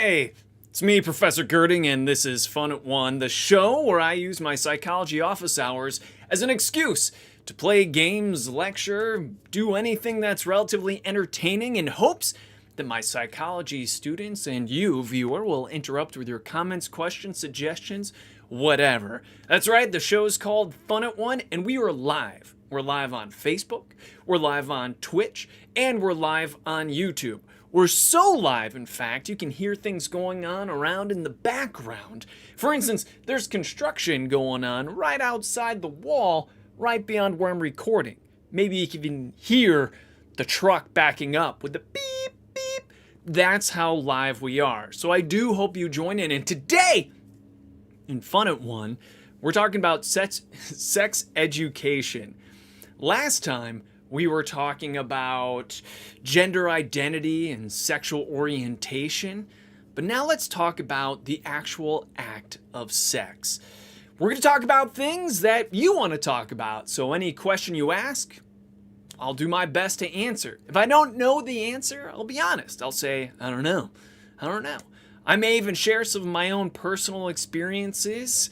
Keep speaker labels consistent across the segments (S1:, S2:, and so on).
S1: Hey, it's me, Professor Gerding, and this is Fun at One, the show where I use my psychology office hours as an excuse to play games, lecture, do anything that's relatively entertaining in hopes that my psychology students and you, viewer, will interrupt with your comments, questions, suggestions, whatever. That's right, the show's called Fun at One, and we are live. We're live on Facebook, we're live on Twitch, and we're live on YouTube. We're so live, in fact, you can hear things going on around in the background. For instance, there's construction going on right outside the wall, right beyond where I'm recording. Maybe you can even hear the truck backing up with the beep, beep. That's how live we are. So I do hope you join in. And today, in Fun at One, we're talking about sex education. Last time, we were talking about gender identity and sexual orientation, but now let's talk about the actual act of sex. We're going to talk about things that you want to talk about, so any question you ask, I'll do my best to answer. If I don't know the answer, I'll be honest. I'll say, I don't know. I may even share some of my own personal experiences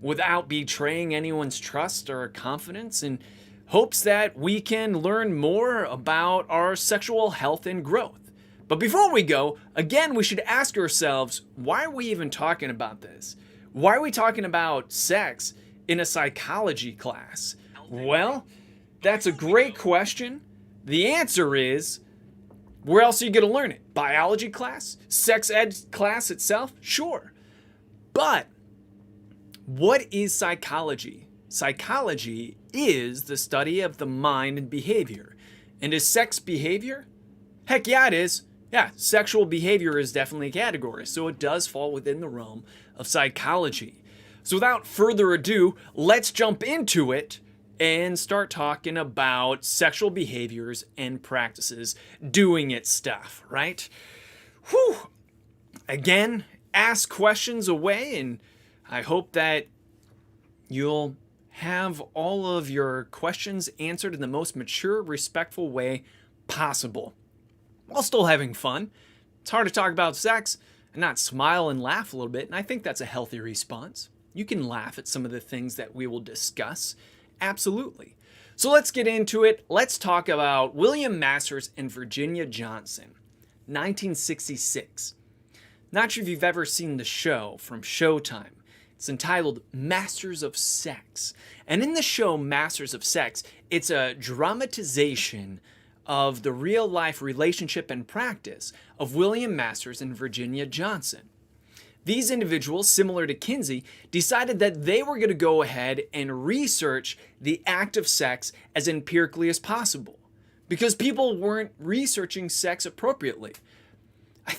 S1: without betraying anyone's trust or confidence, and hopes that we can learn more about our sexual health and growth. But before we go, again, we should ask ourselves, why are we even talking about this? Why are we talking about sex in a psychology class? Well, that's a great question. The answer is, where else are you going to learn it? Biology class? Sex ed class itself? Sure. But what is psychology? Psychology is the study of the mind and behavior. And is sex behavior? Heck yeah, it is. Yeah, sexual behavior is definitely a category, so it does fall within the realm of psychology. So without further ado, let's jump into it and start talking about sexual behaviors and practices doing its stuff, right? Whew. Again, ask questions away, and I hope that you'll have all of your questions answered in the most mature, respectful way possible, while still having fun. It's hard to talk about sex and not smile and laugh a little bit, and I think that's a healthy response. You can laugh at some of the things that we will discuss, absolutely. So let's get into it. Let's talk about William Masters and Virginia Johnson, 1966. Not sure if you've ever seen the show from Showtime. It's entitled Masters of Sex. And in the show Masters of Sex, it's a dramatization of the real-life relationship and practice of William Masters and Virginia Johnson. These individuals, similar to Kinsey, decided that they were going to go ahead and research the act of sex as empirically as possible, because people weren't researching sex appropriately.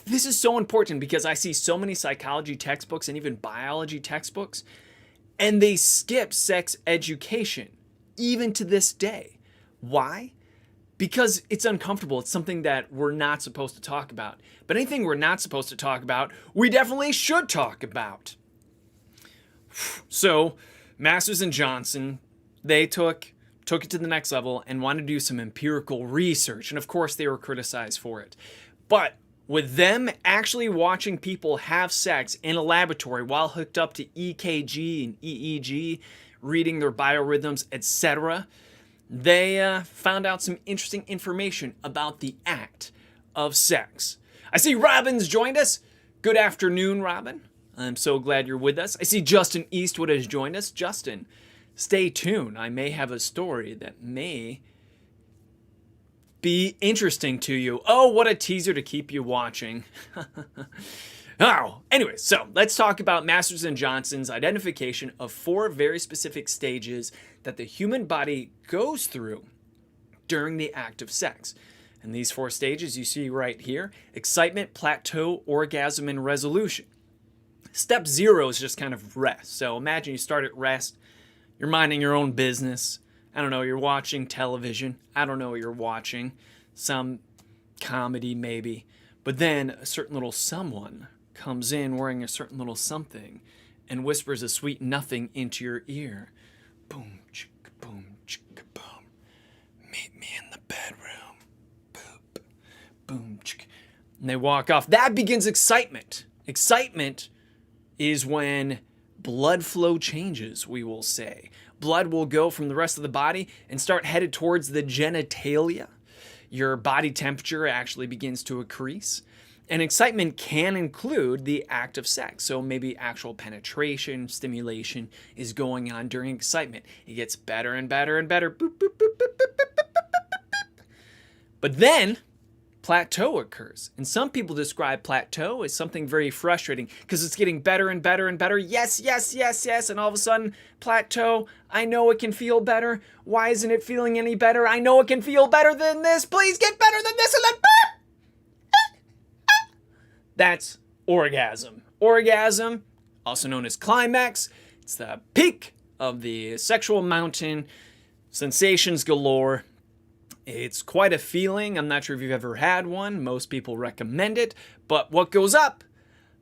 S1: This is so important because I see so many psychology textbooks and even biology textbooks, and they skip sex education, even to this day. Why? Because it's uncomfortable. It's something that we're not supposed to talk about. But anything we're not supposed to talk about, we definitely should talk about. So, Masters and Johnson, they took it to the next level and wanted to do some empirical research. And of course, they were criticized for it. But with them actually watching people have sex in a laboratory while hooked up to EKG and EEG, reading their biorhythms, etc., they found out some interesting information about the act of sex. I see Robin's joined us. Good afternoon, Robin. I'm so glad you're with us. I see Justin Eastwood has joined us. Justin, stay tuned. I may have a story that may be interesting to you. Oh, what a teaser to keep you watching. Oh, anyway, so let's talk about Masters and Johnson's identification of 4 very specific stages that the human body goes through during the act of sex. And these 4 stages you see right here: excitement, plateau, orgasm, and resolution. Step 0 is just kind of rest. So imagine you start at rest, you're minding your own business. I don't know, you're watching television. I don't know what you're watching. Some comedy maybe. But then a certain little someone comes in wearing a certain little something and whispers a sweet nothing into your ear. Boom, chicka, boom, chicka, boom. Meet me in the bedroom. Boop, boom, chicka. And they walk off. That begins excitement, Excitement is when blood flow changes, we will say. Blood will go from the rest of the body and start headed towards the genitalia. Your body temperature actually begins to increase. And excitement can include the act of sex. So maybe actual penetration, stimulation is going on during excitement. It gets better and better and better. Boop, boop, boop, boop, boop, boop, boop, boop, boop. But then plateau occurs. And some people describe plateau as something very frustrating because it's getting better and better and better. Yes, yes, yes, yes. And all of a sudden, plateau, I know it can feel better. Why isn't it feeling any better? I know it can feel better than this. Please get better than this. And then boop! That's orgasm. Orgasm, also known as climax, it's the peak of the sexual mountain, sensations galore. It's quite a feeling. I'm not sure if you've ever had one. Most people recommend it. But what goes up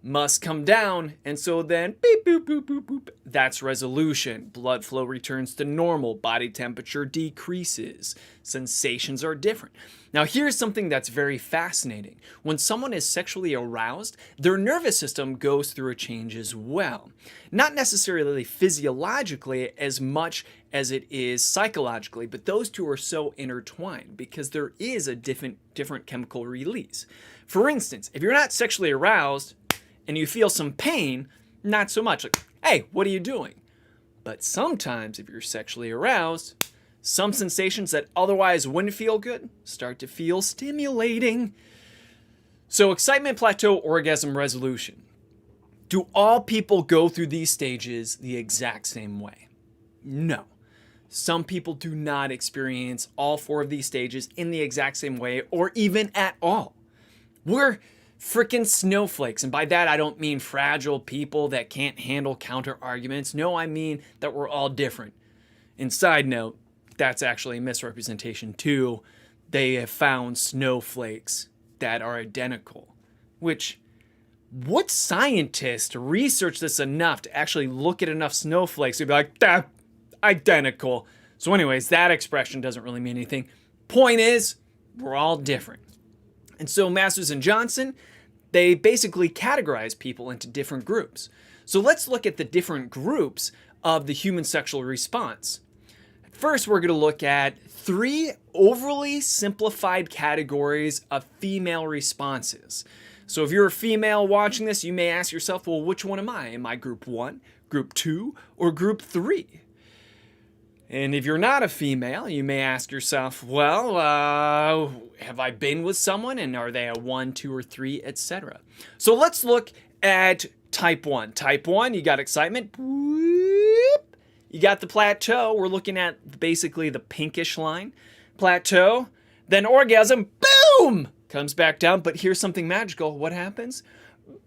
S1: must come down. And so then, beep, boop, boop, boop, boop. That's resolution. Blood flow returns to normal. Body temperature decreases. Sensations are different. Now, here's something that's very fascinating. When someone is sexually aroused, their nervous system goes through a change as well. Not necessarily physiologically as much as it is psychologically, but those two are so intertwined because there is a different chemical release. For instance, if you're not sexually aroused and you feel some pain, not so much. Like, hey, what are you doing? But sometimes if you're sexually aroused, some sensations that otherwise wouldn't feel good start to feel stimulating. So excitement, plateau, orgasm, resolution. Do all people go through these stages the exact same way? No. Some people do not experience all four of these stages in the exact same way or even at all. We're freaking snowflakes. And by that, I don't mean fragile people that can't handle counter arguments. No, I mean that we're all different. And side note, that's actually a misrepresentation too. They have found snowflakes that are identical, which what scientist researched this enough to actually look at enough snowflakes to be like, that identical. So anyways, that expression doesn't really mean anything. Point is, we're all different. And so Masters and Johnson, they basically categorize people into different groups. So let's look at the different groups of the human sexual response. First, we're going to look at 3 overly simplified categories of female responses. So if you're a female watching this, you may ask yourself, well, which one am I? Am I group 1, group 2, or group 3? And if you're not a female, you may ask yourself, well, have I been with someone and are they a 1, 2, or 3, etc. So let's look at type 1. Type 1, you got excitement. You got the plateau. We're looking at basically the pinkish line. Plateau. Then orgasm. Boom! Comes back down. But here's something magical. What happens?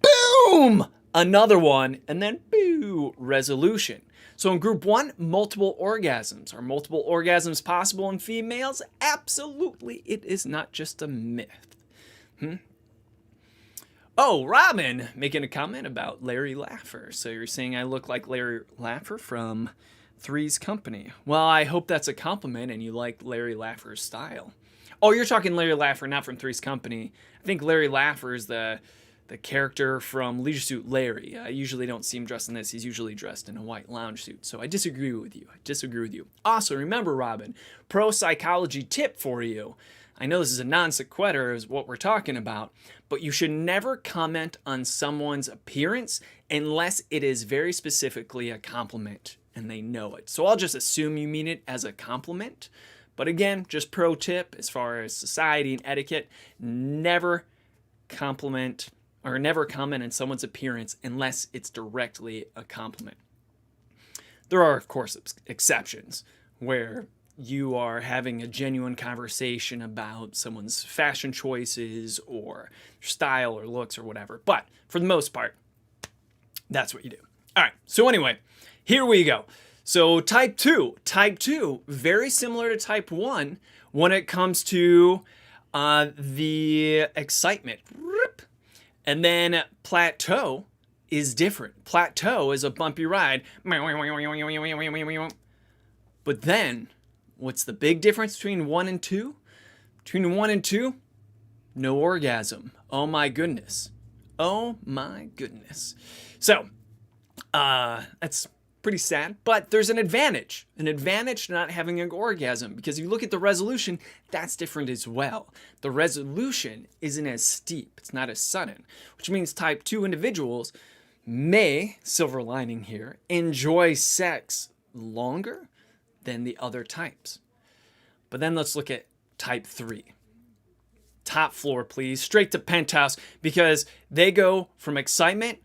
S1: Boom! Another one. And then boo! Resolution. So in group 1, multiple orgasms. Are multiple orgasms possible in females? Absolutely. It is not just a myth. Oh, Robin making a comment about Larry Laffer. So you're saying I look like Larry Laffer from Three's Company. Well, I hope that's a compliment and you like Larry Laffer's style. Oh, you're talking Larry Laffer, not from Three's Company. I think Larry Laffer is the character from Leisure Suit Larry. I usually don't see him dressed in this. He's usually dressed in a white lounge suit. So I disagree with you. Also, remember, Robin, pro psychology tip for you. I know this is a non sequitur is what we're talking about, but you should never comment on someone's appearance unless it is very specifically a compliment and they know it. So I'll just assume you mean it as a compliment. But again, just pro tip as far as society and etiquette, never comment on someone's appearance unless it's directly a compliment. There are, of course, exceptions where you are having a genuine conversation about someone's fashion choices or style or looks or whatever. But for the most part, that's what you do. All right. So anyway, here we go. So type 2, very similar to type 1 when it comes to the excitement. And then plateau is different. Plateau is a bumpy ride. But then, what's the big difference between 1 and 2? Between 1 and 2, no orgasm. Oh my goodness. Oh my goodness. So, that's pretty sad, but there's an advantage to not having an orgasm, because if you look at the resolution, that's different as well. The resolution isn't as steep, it's not as sudden, which means type 2 individuals may, silver lining here, enjoy sex longer than the other types. But then let's look at type 3. Top floor, please, straight to penthouse, because they go from excitement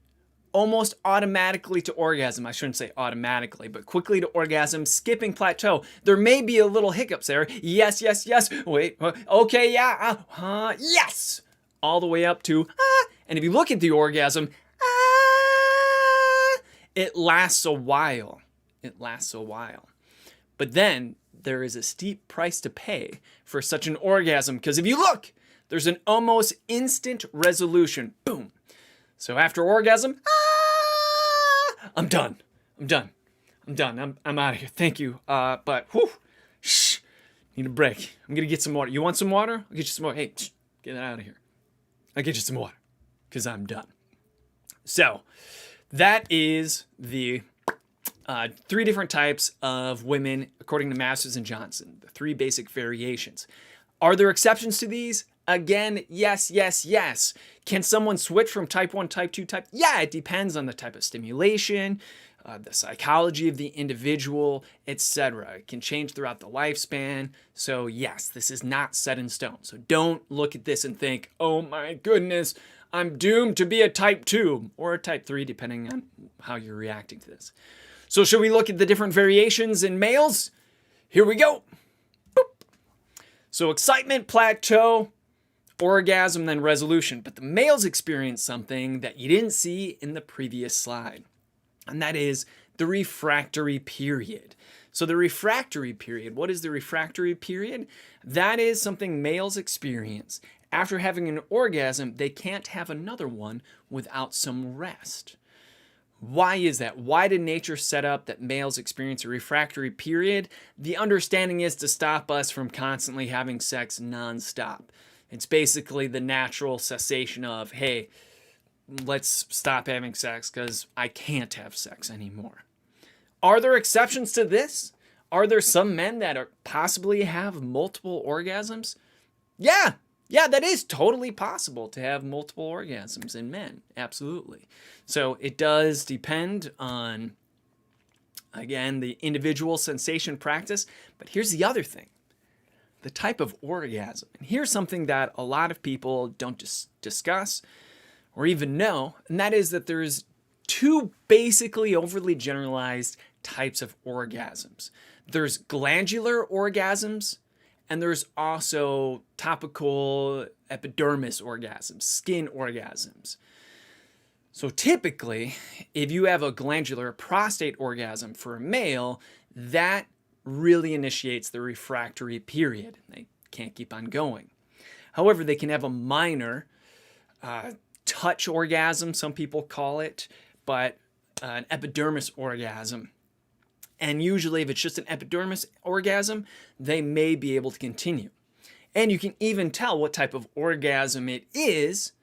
S1: almost automatically to orgasm. I shouldn't say automatically, but quickly to orgasm, skipping plateau. There may be a little hiccups there. Yes, yes, yes. Wait, okay, yeah, yes. All the way up to, and if you look at the orgasm, it lasts a while. It lasts a while. But then there is a steep price to pay for such an orgasm, because if you look, there's an almost instant resolution. Boom. So after orgasm, I'm done. I'm out of here. Thank you. But need a break. I'm gonna get some water. You want some water? I'll get you some water. Hey, get out of here. I'll get you some water, because I'm done. So that is the 3 different types of women according to Masters and Johnson. The 3 basic variations. Are there exceptions to these? Again, yes, yes, yes. Can someone switch from type 1, type 2, type? Yeah, it depends on the type of stimulation, the psychology of the individual, etc. It can change throughout the lifespan. So yes, this is not set in stone. So don't look at this and think, oh my goodness, I'm doomed to be a type 2 or a type 3, depending on how you're reacting to this. So should we look at the different variations in males? Here we go. Boop. So excitement, plateau, orgasm, then resolution. But the males experience something that you didn't see in the previous slide, and that is the refractory period. So the refractory period, what is the refractory period? That is something males experience. After having an orgasm, they can't have another one without some rest. Why is that? Why did nature set up that males experience a refractory period? The understanding is to stop us from constantly having sex nonstop. It's basically the natural cessation of, hey, let's stop having sex because I can't have sex anymore. Are there exceptions to this? Are there some men that possibly have multiple orgasms? Yeah, that is totally possible to have multiple orgasms in men. Absolutely. So it does depend on, again, the individual sensation practice. But here's the other thing. The type of orgasm. And here's something that a lot of people don't discuss or even know, and that is that there's 2 basically overly generalized types of orgasms. There's glandular orgasms, and there's also topical epidermis orgasms, skin orgasms. So typically, if you have a glandular prostate orgasm for a male, that really initiates the refractory period. They can't keep on going. However, they can have a minor touch orgasm, some people call it, but an epidermis orgasm. And usually if it's just an epidermis orgasm, they may be able to continue. And you can even tell what type of orgasm it is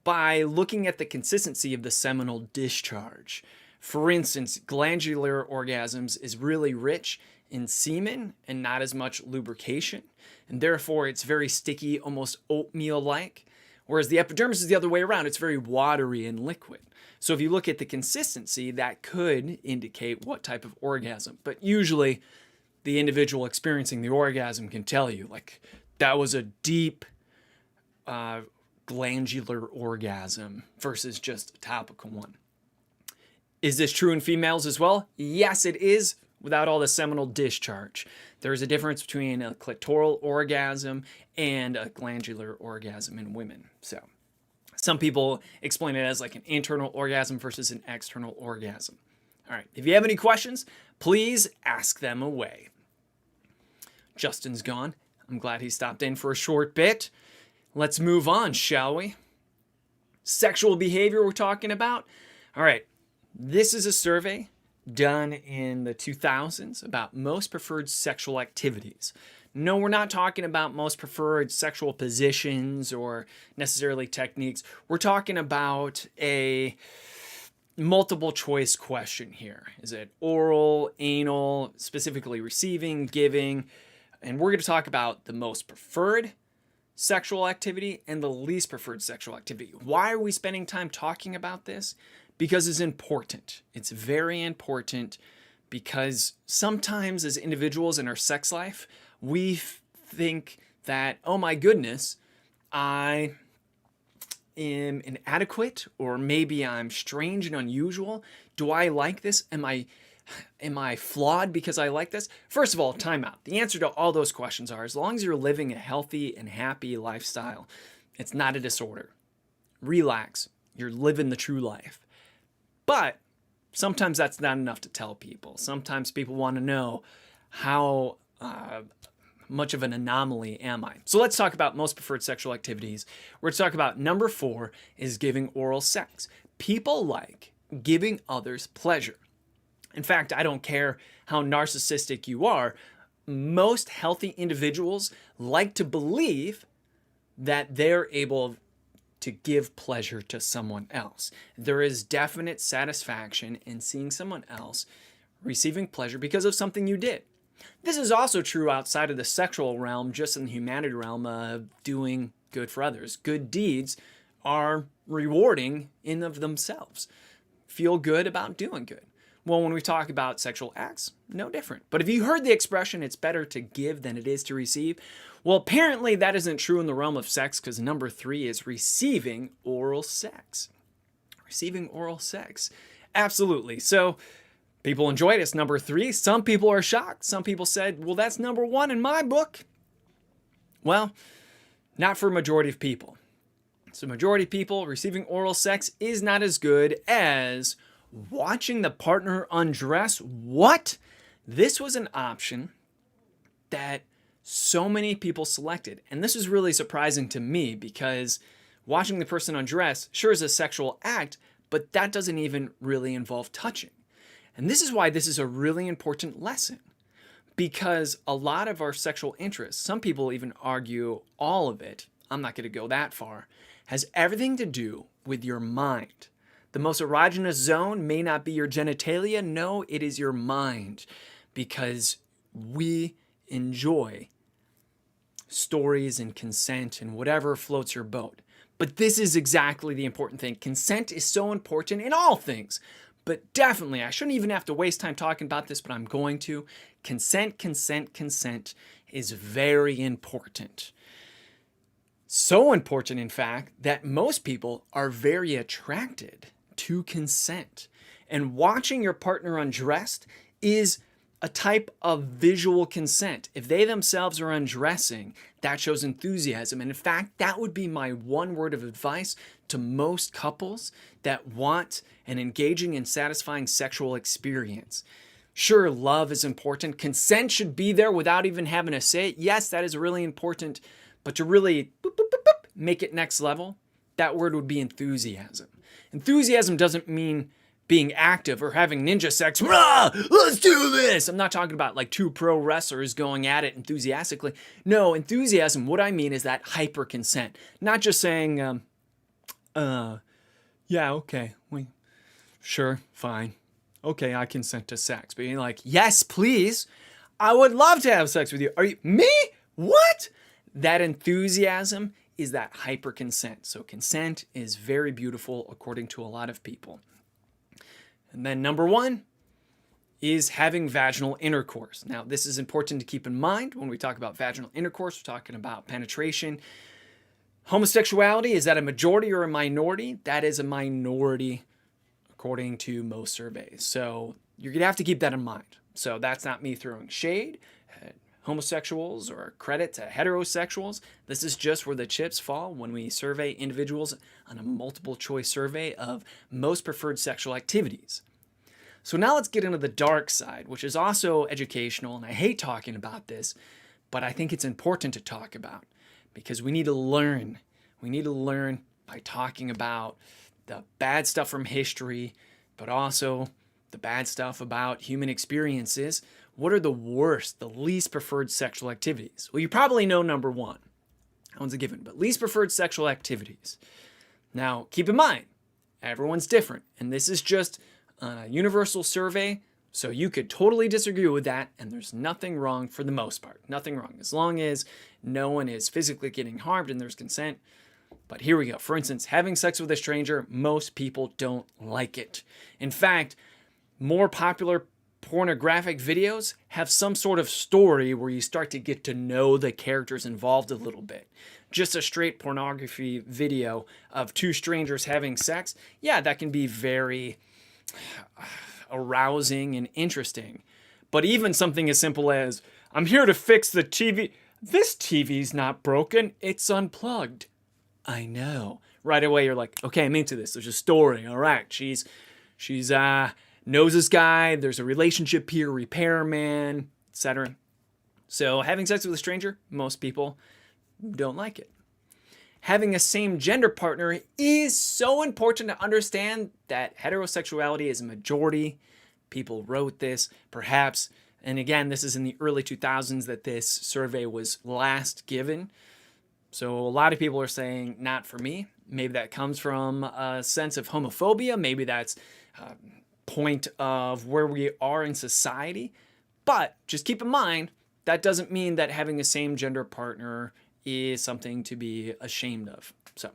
S1: by looking at the consistency of the seminal discharge. For instance, glandular orgasms is really rich in semen and not as much lubrication, and therefore it's very sticky, almost oatmeal-like, whereas the epidermis is the other way around. It's very watery and liquid. So if you look at the consistency, that could indicate what type of orgasm. But usually the individual experiencing the orgasm can tell you, like, that was a deep glandular orgasm versus just a topical one. Is this true in females as well? Yes, it is, without all the seminal discharge. There is a difference between a clitoral orgasm and a glandular orgasm in women. So some people explain it as like an internal orgasm versus an external orgasm. All right, if you have any questions, please ask them away. Justin's gone. I'm glad he stopped in for a short bit. Let's move on, shall we? Sexual behavior we're talking about. All right, this is a survey done in the 2000s about most preferred sexual activities. No, we're not talking about most preferred sexual positions or necessarily techniques. We're talking about a multiple choice question here. Is it oral, anal, specifically receiving, giving? And we're going to talk about the most preferred sexual activity and the least preferred sexual activity. Why are we spending time talking about this? Because it's important. It's very important because sometimes as individuals in our sex life, we think that, oh my goodness, I am inadequate, or maybe I'm strange and unusual. Do I like this? Am I flawed because I like this? First of all, time out. The answer to all those questions are, as long as you're living a healthy and happy lifestyle, it's not a disorder. Relax. You're living the true life. But sometimes that's not enough to tell people. Sometimes people want to know how much of an anomaly am I? So let's talk about most preferred sexual activities. We're going to talk about number 4 is giving oral sex. People like giving others pleasure. In fact, I don't care how narcissistic you are. Most healthy individuals like to believe that they're able to give pleasure to someone else. There is definite satisfaction in seeing someone else receiving pleasure because of something you did. This is also true outside of the sexual realm, just in the humanity realm of doing good for others. Good deeds are rewarding in of themselves. Feel good about doing good. Well, when we talk about sexual acts, no different. But have you heard the expression, it's better to give than it is to receive? Well, apparently that isn't true in the realm of sex, because number 3 is receiving oral sex. Receiving oral sex. Absolutely. So people enjoy it. It's number 3. Some people are shocked. Some people said, well, that's number 1 in my book. Well, not for a majority of people. So majority of people, receiving oral sex is not as good as watching the partner undress. What? This was an option that so many people selected. And this is really surprising to me, because watching the person undress sure is a sexual act, but that doesn't even really involve touching. And this is why this is a really important lesson, because a lot of our sexual interests, some people even argue all of it, I'm not going to go that far, has everything to do with your mind. The most erogenous zone may not be your genitalia. No, it is your mind, because we enjoy stories and consent and whatever floats your boat. But this is exactly the important thing. Consent is so important in all things. But definitely, I shouldn't even have to waste time talking about this, but I'm going to. Consent is very important. So important, in fact, that most people are very attracted to consent. And watching your partner undressed is a type of visual consent. If they themselves are undressing, that shows enthusiasm. And in fact, that would be my one word of advice to most couples that want an engaging and satisfying sexual experience. Sure, love is important. Consent should be there without even having to say it. Yes, that is really important. But to really make it next level, that word would be enthusiasm. Enthusiasm doesn't mean being active or having ninja sex. Rah, let's do this. I'm not talking about like 2 pro wrestlers going at it enthusiastically. No, enthusiasm, what I mean is that hyper consent. Not just saying, yeah, okay, sure, fine. Okay, I consent to sex. But you're like, yes, please. I would love to have sex with you. Are you, me? What? That enthusiasm is that hyper consent. So consent is very beautiful according to a lot of people. And then number 1 is having vaginal intercourse. Now, this is important to keep in mind when we talk about vaginal intercourse. We're talking about penetration. Homosexuality, is that a majority or a minority? That is a minority according to most surveys. So you're going to have to keep that in mind. So that's not me throwing shade at homosexuals or credit to heterosexuals. This is just where the chips fall when we survey individuals on a multiple choice survey of most preferred sexual activities. So now let's get into the dark side, which is also educational, and I hate talking about this, but I think it's important to talk about because we need to learn. We need to learn by talking about the bad stuff from history, but also the the bad stuff about human experiences, what are the worst, the least preferred sexual activities? Well, you probably know number one. That one's a given, but least preferred sexual activities. Now, keep in mind, everyone's different, and this is just a universal survey, so you could totally disagree with that, and there's nothing wrong for the most part. Nothing wrong, as long as no one is physically getting harmed and there's consent. But here we go. For instance, having sex with a stranger, most people don't like it. In fact, more popular pornographic videos have some sort of story where you start to get to know the characters involved a little bit. Just a straight pornography video of two strangers having sex, yeah, that can be very arousing and interesting. But even something as simple as, I'm here to fix the TV. This TV's not broken, it's unplugged. I know. Right away you're like, okay, I'm into this. There's a story. All right. She's knows this guy. There's a relationship here, repairman, etc. So having sex with a stranger, most people don't like it. Having a same gender partner is so important to understand that heterosexuality is a majority. People wrote this, perhaps, and again, this is in the early 2000s that this survey was last given. So a lot of people are saying, not for me. Maybe that comes from a sense of homophobia. Maybe that's a point of where we are in society. But just keep in mind, that doesn't mean that having a same gender partner is something to be ashamed of. So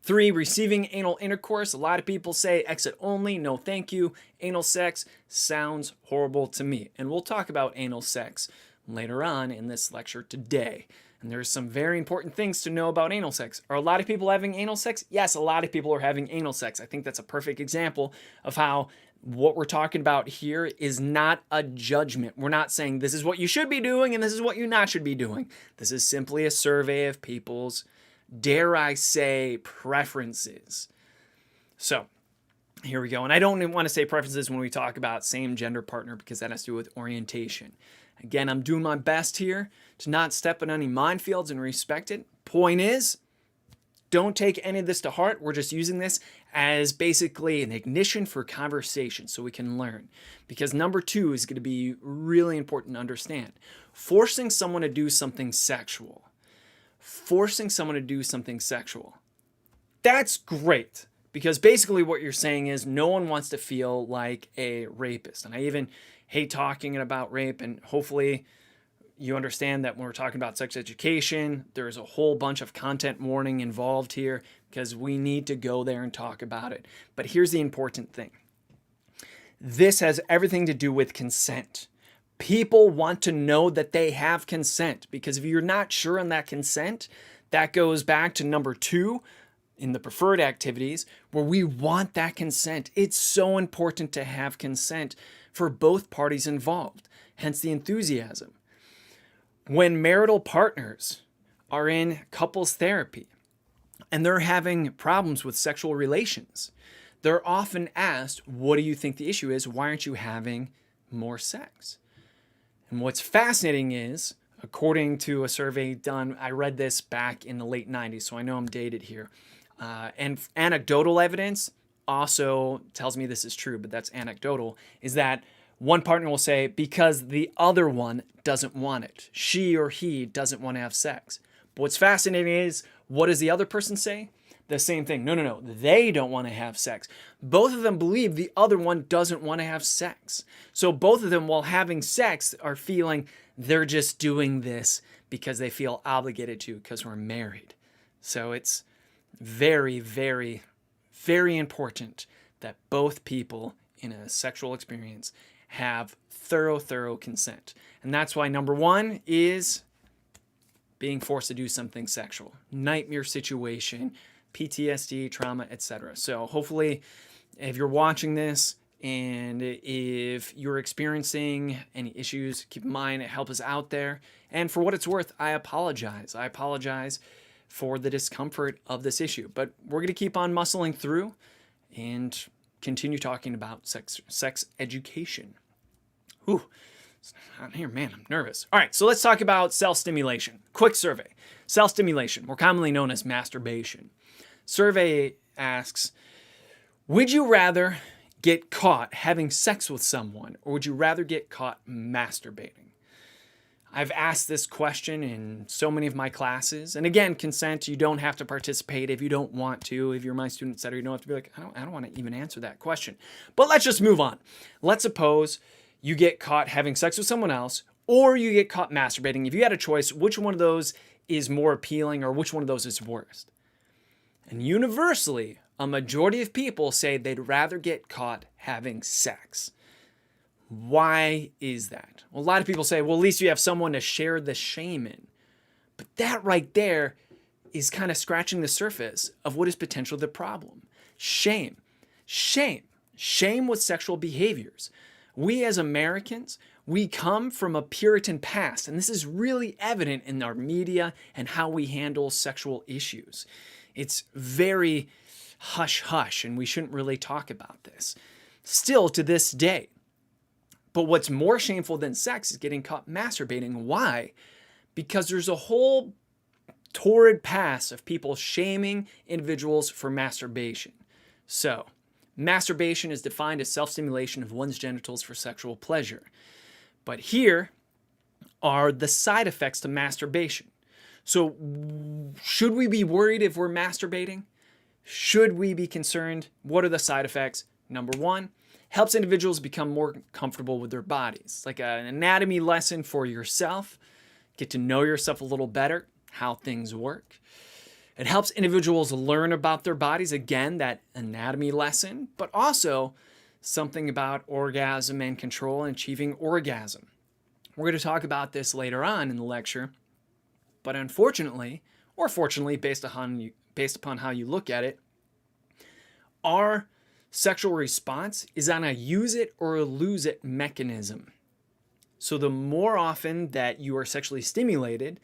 S1: 3, receiving anal intercourse. A lot of people say exit only, no thank you. Anal sex sounds horrible to me. And we'll talk about anal sex later on in this lecture today. And there's some very important things to know about anal sex. Are a lot of people having anal sex? Yes, a lot of people are having anal sex. I think that's a perfect example of how what we're talking about here is not a judgment. We're not saying this is what you should be doing and this is what you not should be doing. This is simply a survey of people's, dare I say, preferences. So here we go. And I don't want to say preferences when we talk about same gender partner because that has to do with orientation. Again, I'm doing my best here to not step in any minefields and respect it. Point is, don't take any of this to heart. We're just using this as basically an ignition for conversation so we can learn. Because number 2 is going to be really important to understand. Forcing someone to do something sexual. Forcing someone to do something sexual. That's great. Because basically what you're saying is no one wants to feel like a rapist. And I even hate talking about rape, and hopefully you understand that when we're talking about sex education, there's a whole bunch of content warning involved here because we need to go there and talk about it. But here's the important thing. This has everything to do with consent. People want to know that they have consent because if you're not sure on that consent, that goes back to number 2 in the preferred activities where we want that consent. It's so important to have consent for both parties involved, hence the enthusiasm. When marital partners are in couples therapy and they're having problems with sexual relations, they're often asked, what do you think the issue is? Why aren't you having more sex? And what's fascinating is, according to a survey done, I read this back in the late 90s, so I know I'm dated here, and anecdotal evidence also tells me this is true, but that's anecdotal, is that one partner will say, because the other one doesn't want it. She or he doesn't want to have sex. But what's fascinating is, what does the other person say? The same thing. No. They don't want to have sex. Both of them believe the other one doesn't want to have sex. So both of them, while having sex, are feeling they're just doing this because they feel obligated to because we're married. So it's very, very, very important that both people in a sexual experience have thorough consent. And that's why number 1 is being forced to do something sexual. Nightmare situation, PTSD, trauma, etc. So hopefully if you're watching this and if you're experiencing any issues, keep in mind it helps us out there. And for what it's worth, I apologize. I apologize for the discomfort of this issue. But we're going to keep on muscling through and continue talking about sex education. Ooh, it's not here, man, I'm nervous. All right, so let's talk about self-stimulation. Quick survey. Self-stimulation, more commonly known as masturbation. Survey asks, would you rather get caught having sex with someone, or would you rather get caught masturbating? I've asked this question in so many of my classes. And again, consent, you don't have to participate if you don't want to. If you're my student, etc., you don't have to be like, I don't want to even answer that question. But let's just move on. Let's suppose you get caught having sex with someone else, or you get caught masturbating. If you had a choice, which one of those is more appealing, or which one of those is worst? And universally, a majority of people say they'd rather get caught having sex. Why is that? Well, a lot of people say, well, at least you have someone to share the shame in. But that right there is kind of scratching the surface of what is potentially the problem. Shame. Shame. Shame with sexual behaviors. We as Americans, we come from a Puritan past, and this is really evident in our media and how we handle sexual issues. It's very hush-hush, and we shouldn't really talk about this. Still, to this day. But what's more shameful than sex is getting caught masturbating. Why? Because there's a whole torrid past of people shaming individuals for masturbation. So, masturbation is defined as self-stimulation of one's genitals for sexual pleasure. But here are the side effects to masturbation. So, should we be worried if we're masturbating? Should we be concerned? What are the side effects? Number one, helps individuals become more comfortable with their bodies. It's like an anatomy lesson for yourself. Get to know yourself a little better, how things work. It helps individuals learn about their bodies. Again, that anatomy lesson, but also something about orgasm and control and achieving orgasm. We're going to talk about this later on in the lecture, but unfortunately, or fortunately, based upon how you look at it, our sexual response is on a use it or lose it mechanism. So the more often that you are sexually stimulated,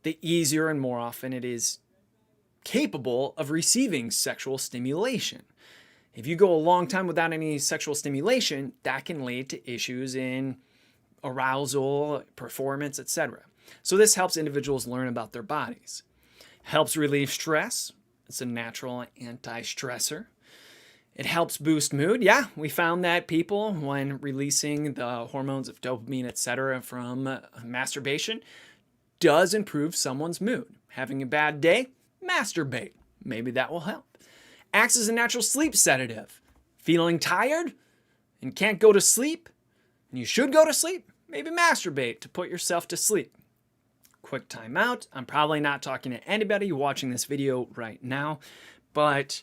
S1: the easier and more often it is capable of receiving sexual stimulation. If you go a long time without any sexual stimulation, that can lead to issues in arousal, performance, etc. So this helps individuals learn about their bodies. Helps relieve stress. It's a natural anti-stressor. It helps boost mood. Yeah, we found that people, when releasing the hormones of dopamine, etc., from masturbation, does improve someone's mood. Having a bad day, masturbate. Maybe that will help. Acts as a natural sleep sedative. Feeling tired and can't go to sleep, and you should go to sleep, maybe masturbate to put yourself to sleep. Quick time out. I'm probably not talking to anybody watching this video right now, but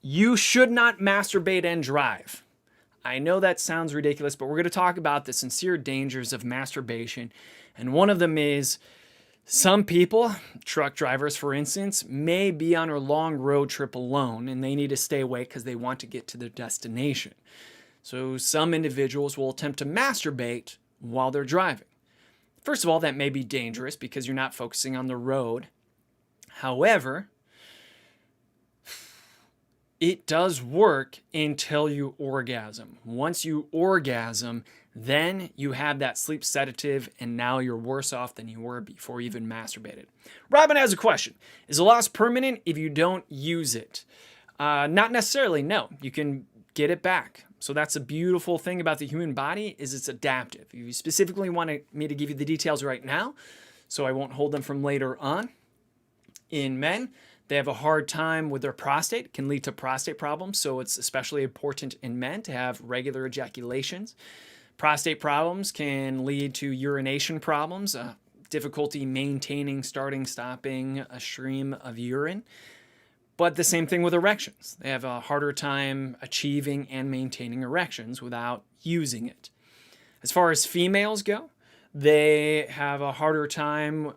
S1: you should not masturbate and drive. I know that sounds ridiculous, but we're going to talk about the sincere dangers of masturbation. And one of them is some people, truck drivers for instance, may be on a long road trip alone and they need to stay awake because they want to get to their destination. So some individuals will attempt to masturbate while they're driving. First of all, that may be dangerous because you're not focusing on the road. However, it does work until you orgasm. Once you orgasm, then you have that sleep sedative, and now you're worse off than you were before you even masturbated. Robin has a question. Is a loss permanent if you don't use it? Not necessarily, no. You can get it back. So that's a beautiful thing about the human body is it's adaptive. If you specifically want me to give you the details right now, so I won't hold them from later on. In men, they have a hard time with their prostate. It can lead to prostate problems, so it's especially important in men to have regular ejaculations. Prostate problems can lead to urination problems, difficulty maintaining, starting, stopping a stream of urine. But the same thing with erections. They have a harder time achieving and maintaining erections without using it. As far as females go, they have a harder time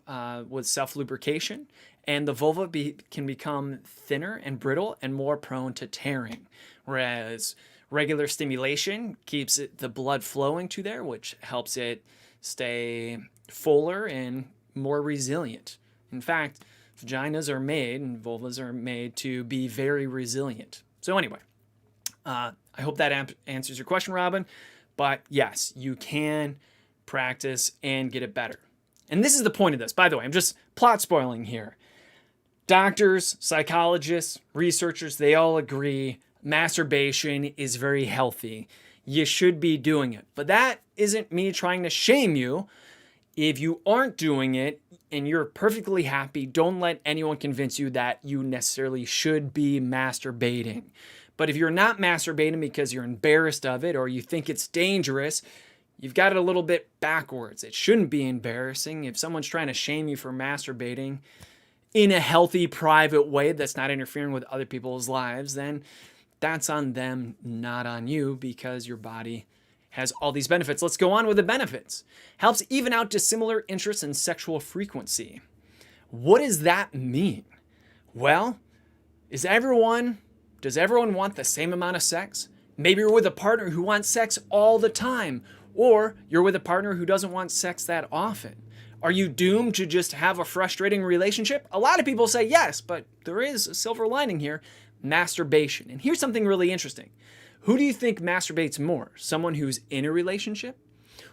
S1: with self-lubrication, and the vulva can become thinner and brittle and more prone to tearing, whereas regular stimulation keeps the blood flowing to there, which helps it stay fuller and more resilient. In fact, vaginas are made and vulvas are made to be very resilient. So anyway, I hope that answers your question, Robin. But yes, you can practice and get it better. And this is the point of this. By the way, I'm just plot spoiling here. Doctors, psychologists, researchers, they all agree masturbation is very healthy. You should be doing it. But that isn't me trying to shame you. If you aren't doing it and you're perfectly happy, don't let anyone convince you that you necessarily should be masturbating. But if you're not masturbating because you're embarrassed of it or you think it's dangerous, you've got it a little bit backwards. It shouldn't be embarrassing. If someone's trying to shame you for masturbating in a healthy, private way that's not interfering with other people's lives, then that's on them, not on you, because your body has all these benefits. Let's go on with the benefits. Helps even out dissimilar interests and sexual frequency. What does that mean? Well, does everyone want the same amount of sex? Maybe you're with a partner who wants sex all the time, or you're with a partner who doesn't want sex that often. Are you doomed to just have a frustrating relationship? A lot of people say yes, but there is a silver lining here, masturbation. And here's something really interesting. Who do you think masturbates more? Someone who's in a relationship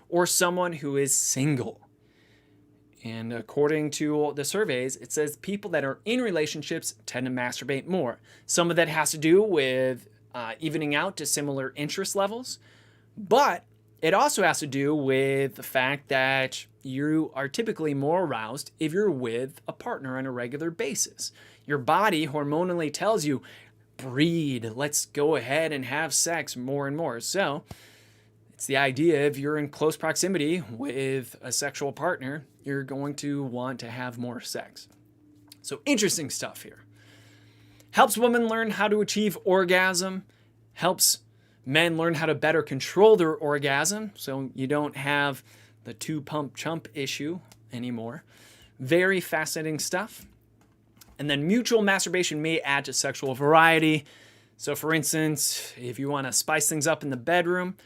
S1: or someone who is single? And according to the surveys, it says people that are in relationships tend to masturbate more. Some of that has to do with evening out to similar interest levels, but it also has to do with the fact that you are typically more aroused if you're with a partner on a regular basis. Your body hormonally tells you, breed, let's go ahead and have sex more and more. So it's the idea if you're in close proximity with a sexual partner, you're going to want to have more sex. So interesting stuff here. Helps women learn how to achieve orgasm. Helps men learn how to better control their orgasm so you don't have the two pump chump issue anymore. Very fascinating stuff. And then mutual masturbation may add to sexual variety. So for instance, if you want to spice things up in the bedroom,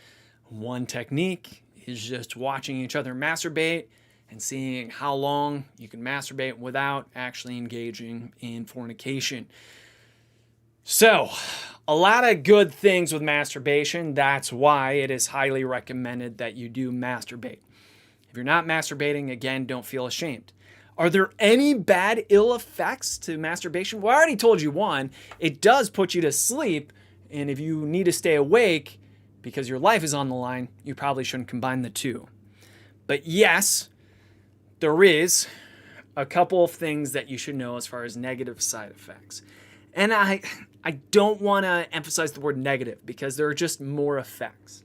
S1: one technique is just watching each other masturbate and seeing how long you can masturbate without actually engaging in fornication. So, a lot of good things with masturbation. That's why it is highly recommended that you do masturbate. If you're not masturbating, again, don't feel ashamed. Are there any bad ill effects to masturbation? Well, I already told you one. It does put you to sleep, and if you need to stay awake because your life is on the line, you probably shouldn't combine the two. But yes, there is a couple of things that you should know as far as negative side effects. And I don't want to emphasize the word negative because there are just more effects.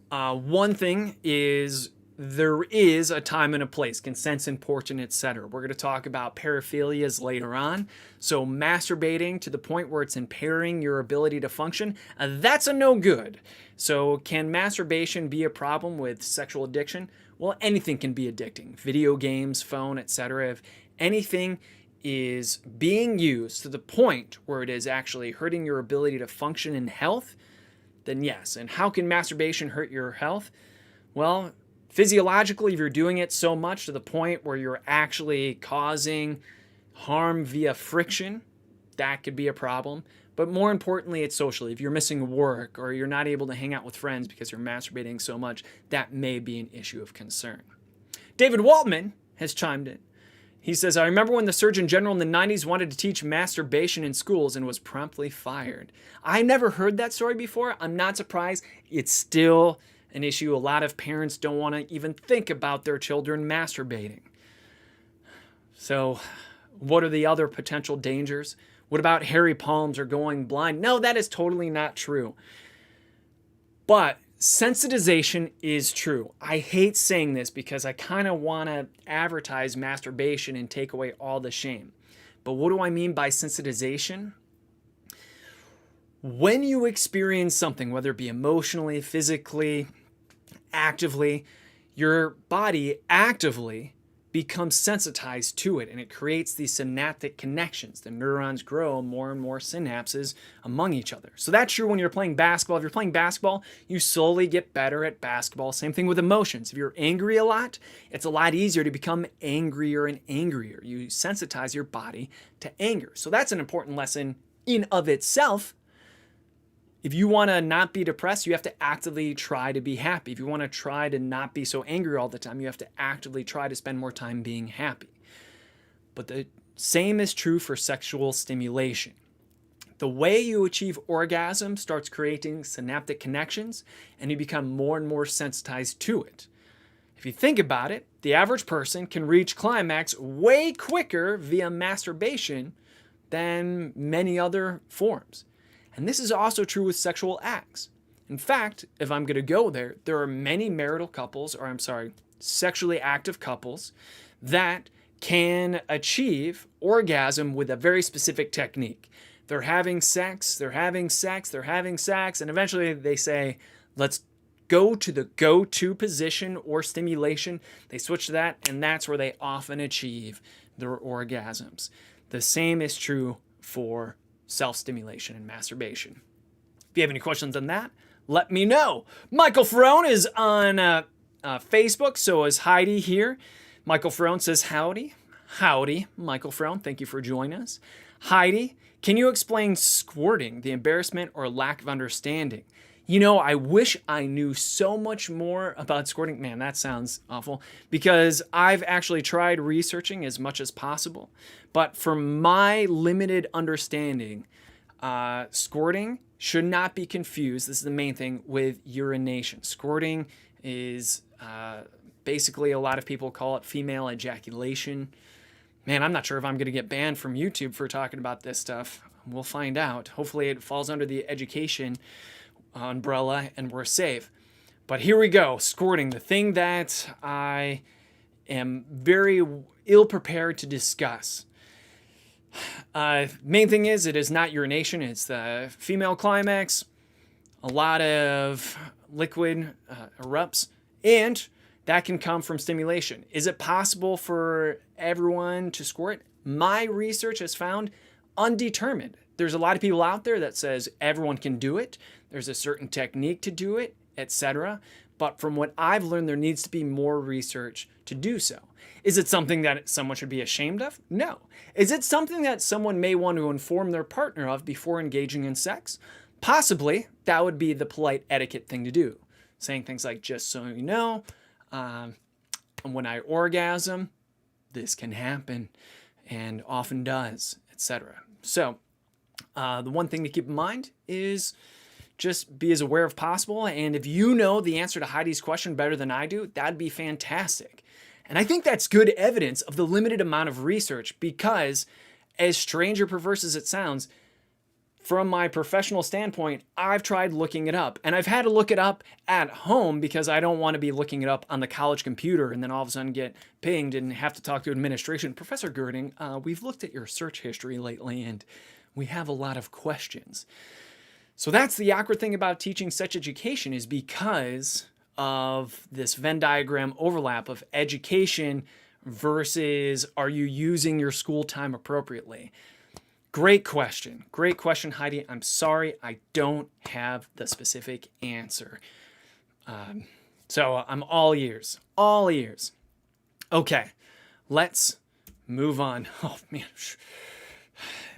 S1: One thing is there is a time and a place, consent's important, etc. We're going to talk about paraphilias later on. So masturbating to the point where it's impairing your ability to function, that's a no good. So can masturbation be a problem with sexual addiction? Well, anything can be addicting. Video games, phone, etc. If anything is being used to the point where it is actually hurting your ability to function in health, then yes. And how can masturbation hurt your health? Well, physiologically, if you're doing it so much to the point where you're actually causing harm via friction, that could be a problem. But more importantly, it's socially. If you're missing work or you're not able to hang out with friends because you're masturbating so much, that may be an issue of concern. David Waltman has chimed in. He says, I remember when the Surgeon General in the 90s wanted to teach masturbation in schools and was promptly fired. I never heard that story before. I'm not surprised. It's still an issue. A lot of parents don't want to even think about their children masturbating. So what are the other potential dangers? What about hairy palms or going blind? No, that is totally not true. But sensitization is true. I hate saying this because I kind of want to advertise masturbation and take away all the shame. But what do I mean by sensitization? When you experience something, whether it be emotionally, physically, actively, your body actively becomes sensitized to it, and it creates these synaptic connections. The neurons grow more and more synapses among each other. So that's true when you're playing basketball. If you're playing basketball, you slowly get better at basketball. Same thing with emotions. If you're angry a lot, it's a lot easier to become angrier and angrier. You sensitize your body to anger. So that's an important lesson in of itself. If you want to not be depressed, you have to actively try to be happy. If you want to try to not be so angry all the time, you have to actively try to spend more time being happy. But the same is true for sexual stimulation. The way you achieve orgasm starts creating synaptic connections, and you become more and more sensitized to it. If you think about it, the average person can reach climax way quicker via masturbation than many other forms. And this is also true with sexual acts. In fact, if I'm going to go there, there are many sexually active couples that can achieve orgasm with a very specific technique. They're having sex, and eventually they say, let's go to the go-to position or stimulation. They switch to that, and that's where they often achieve their orgasms. The same is true for self-stimulation and masturbation. If you have any questions on that, let me know. Michael Ferrone is on Facebook, so is Heidi here. Michael Ferrone says, howdy. Howdy, Michael Ferrone. Thank you for joining us. Heidi, can you explain squirting, the embarrassment or lack of understanding? You know, I wish I knew so much more about squirting. Man, that sounds awful. Because I've actually tried researching as much as possible. But from my limited understanding, squirting should not be confused, this is the main thing, with urination. Squirting is basically, a lot of people call it female ejaculation. Man, I'm not sure if I'm going to get banned from YouTube for talking about this stuff. We'll find out. Hopefully it falls under the education umbrella and we're safe. But here we go. Squirting, the thing that I am very ill prepared to discuss. Main thing is, it is not urination. It's the female climax. A lot of liquid erupts, and that can come from stimulation. Is it possible for everyone to squirt? My research has found undetermined. There's a lot of people out there that says everyone can do it. There's a certain technique to do it, etc. But from what I've learned, there needs to be more research to do so. Is it something that someone should be ashamed of? No. Is it something that someone may want to inform their partner of before engaging in sex? Possibly. That would be the polite etiquette thing to do. Saying things like, just so you know, when I orgasm, this can happen, and often does, etc. So the one thing to keep in mind is just be as aware as possible. And if you know the answer to Heidi's question better than I do, that'd be fantastic. And I think that's good evidence of the limited amount of research, because as strange or perverse as it sounds, from my professional standpoint, I've tried looking it up, and I've had to look it up at home because I don't want to be looking it up on the college computer and then all of a sudden get pinged and have to talk to administration. Professor Gerding, we've looked at your search history lately and we have a lot of questions. So that's the awkward thing about teaching sex education, is because of this Venn diagram overlap of education versus are you using your school time appropriately? Great question. Great question, Heidi. I'm sorry, I don't have the specific answer. So I'm all ears. All ears. Okay, let's move on. Oh, man.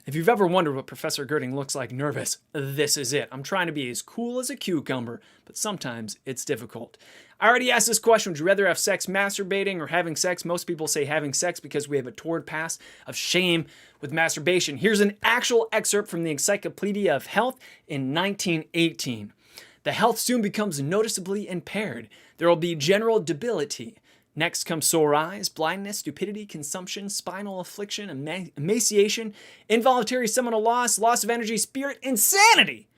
S1: If you've ever wondered what Professor Gerding looks like nervous, this is it. I'm trying to be as cool as a cucumber, but sometimes it's difficult. I already asked this question. Would you rather have sex masturbating or having sex? Most people say having sex because we have a torrid past of shame with masturbation. Here's an actual excerpt from the Encyclopedia of Health in 1918. The health soon becomes noticeably impaired. There will be general debility. Next come sore eyes, blindness, stupidity, consumption, spinal affliction, emaciation, involuntary seminal loss, loss of energy, spirit, insanity,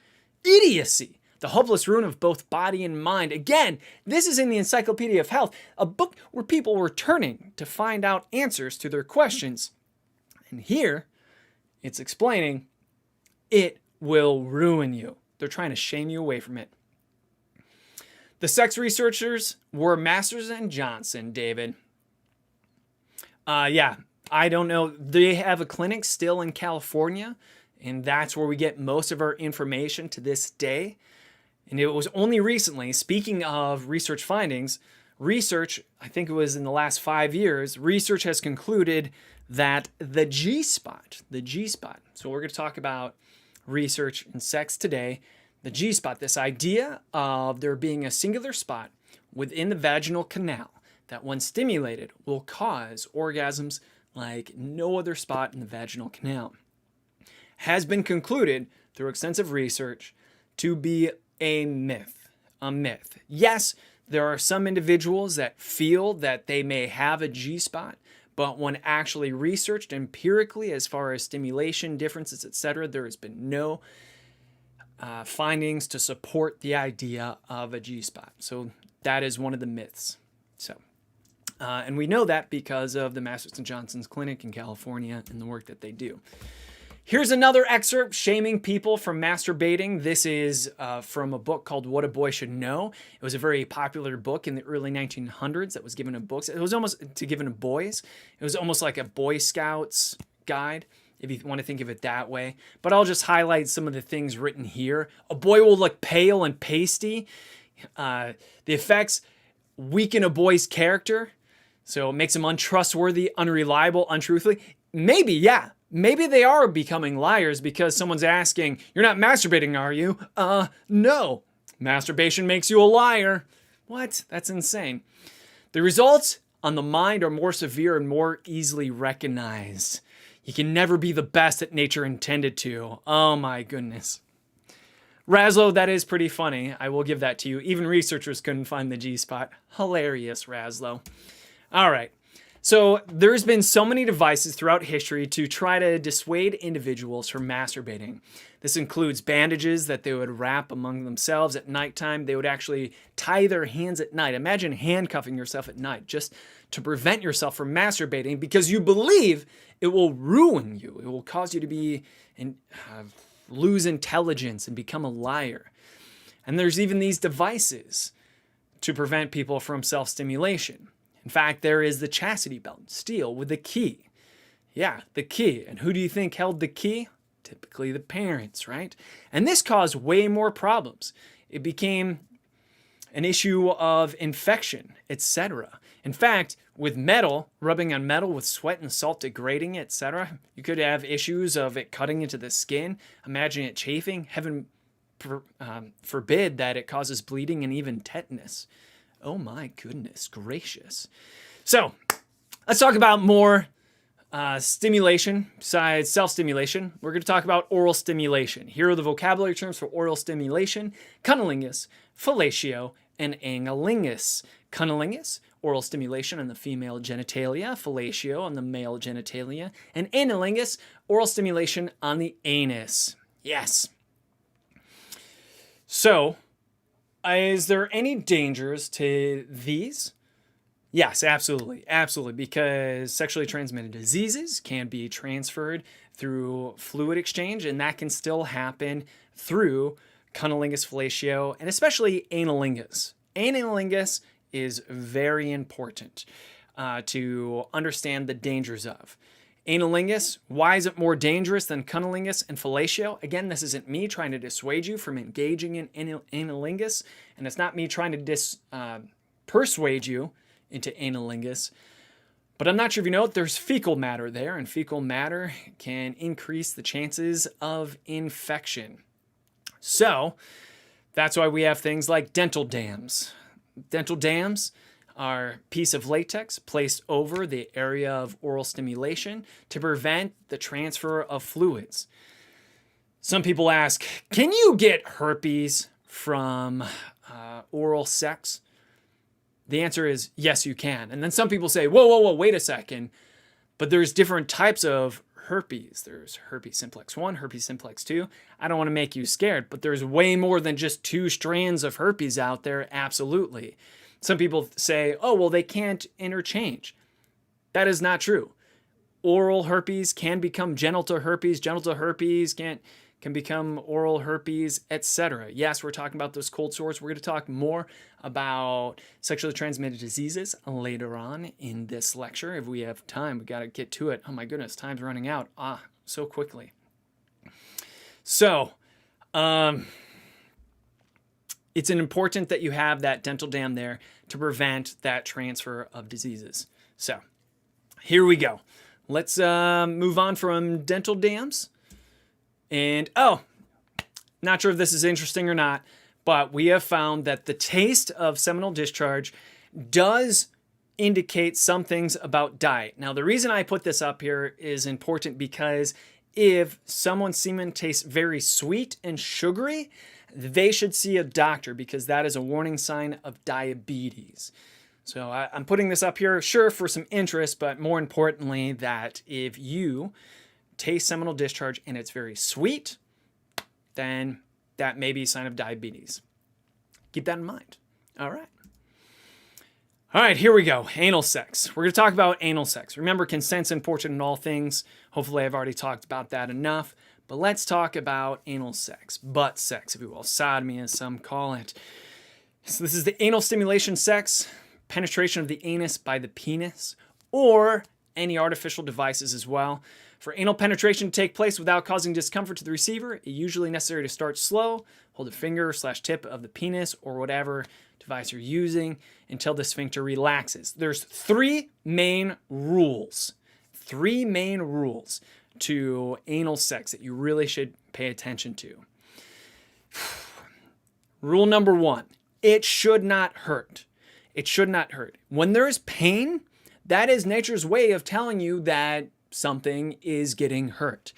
S1: idiocy, the hopeless ruin of both body and mind. Again, this is in the Encyclopedia of Health, a book where people were turning to find out answers to their questions. And here, it's explaining it will ruin you. They're trying to shame you away from it. The sex researchers were Masters and Johnson, David. Yeah, I don't know. They have a clinic still in California, and that's where we get most of our information to this day. And it was only recently, speaking of research findings, I think it was in the last 5 years, research has concluded that the G-spot, so we're going to talk about research and sex today. The G-spot, this idea of there being a singular spot within the vaginal canal that when stimulated will cause orgasms like no other spot in the vaginal canal, has been concluded through extensive research to be a myth. A myth. Yes, there are some individuals that feel that they may have a G-spot, but when actually researched empirically as far as stimulation differences, etc., there has been no findings to support the idea of a G-spot. So that is one of the myths. And we know that because of the Masters and Johnson's Clinic in California and the work that they do. Here's another excerpt shaming people from masturbating. This is from a book called What a Boy Should Know. It was a very popular book in the early 1900s that was given to books. It was almost given to boys. It was almost like a Boy Scouts guide, if you want to think of it that way. But I'll just highlight some of the things written here. A boy will look pale and pasty. The effects weaken a boy's character. So it makes them untrustworthy, unreliable, untruthful. Maybe, yeah. Maybe they are becoming liars because someone's asking, "You're not masturbating, are you?" No. Masturbation makes you a liar. What? That's insane. The results on the mind are more severe and more easily recognized. You can never be the best that nature intended to. Oh my goodness. Razlo, that is pretty funny. I will give that to you. Even researchers couldn't find the G-spot. Hilarious, Razlo. All right. So there's been so many devices throughout history to try to dissuade individuals from masturbating. This includes bandages that they would wrap among themselves at nighttime. They would actually tie their hands at night. Imagine handcuffing yourself at night just to prevent yourself from masturbating because you believe it will ruin you. It will cause you to be lose intelligence and become a liar. And there's even these devices to prevent people from self-stimulation. In fact, there is the chastity belt, steel, with the key. Yeah, the key. And who do you think held the key? Typically the parents, right? And this caused way more problems. It became an issue of infection, etc. In fact, with metal, rubbing on metal with sweat and salt degrading, etc., you could have issues of it cutting into the skin. Imagine it chafing. Heaven forbid that it causes bleeding and even tetanus. Oh my goodness gracious. So let's talk about more stimulation besides self-stimulation. We're going to talk about oral stimulation. Here are the vocabulary terms for oral stimulation: cunnilingus, fellatio, and analingus. Cunnilingus, oral stimulation on the female genitalia; fellatio on the male genitalia; and analingus, oral stimulation on the anus. Yes. So, is there any dangers to these? Yes, absolutely. Absolutely. Because sexually transmitted diseases can be transferred through fluid exchange, and that can still happen through cunnilingus, fellatio, and especially analingus. Analingus is very important to understand the dangers of. Analingus, why is it more dangerous than cunnilingus and fellatio? Again, this isn't me trying to dissuade you from engaging in analingus, and it's not me trying to persuade you into analingus. But I'm not sure if you know it, there's fecal matter there, and fecal matter can increase the chances of infection. So that's why we have things like dental dams. Dental dams are a piece of latex placed over the area of oral stimulation to prevent the transfer of fluids. Some people ask, can you get herpes from oral sex? The answer is yes, you can. And then some people say, whoa, wait a second. But there's different types of herpes. There's herpes simplex 1, herpes simplex 2. I don't want to make you scared, but there's way more than just 2 strands of herpes out there, absolutely. Some people say, oh, well, they can't interchange. That is not true. Oral herpes can become genital herpes can become oral herpes, etc. Yes, we're talking about those cold sores. We're going to talk more about sexually transmitted diseases later on in this lecture. If we have time, we got to get to it. Oh my goodness, time's running out. So quickly. So, it's important that you have that dental dam there to prevent that transfer of diseases. So, here we go. Let's move on from dental dams. And, not sure if this is interesting or not, but we have found that the taste of seminal discharge does indicate some things about diet. Now, the reason I put this up here is important because if someone's semen tastes very sweet and sugary, they should see a doctor because that is a warning sign of diabetes. So I'm putting this up here, sure, for some interest, but more importantly, that if you taste seminal discharge and it's very sweet, then that may be a sign of diabetes. Keep that in mind. All right. All right, here we go. Anal sex. We're going to talk about anal sex. Remember, consent's important in all things. Hopefully, I've already talked about that enough. But let's talk about anal sex. Butt sex, if you will. Sodomy, as some call it. So this is the anal stimulation sex, penetration of the anus by the penis, or any artificial devices as well. For anal penetration to take place without causing discomfort to the receiver, it's usually necessary to start slow, hold a finger/tip of the penis or whatever device you're using until the sphincter relaxes. There's three main rules to anal sex that you really should pay attention to. Rule number one, it should not hurt. It should not hurt. When there is pain, that is nature's way of telling you that something is getting hurt.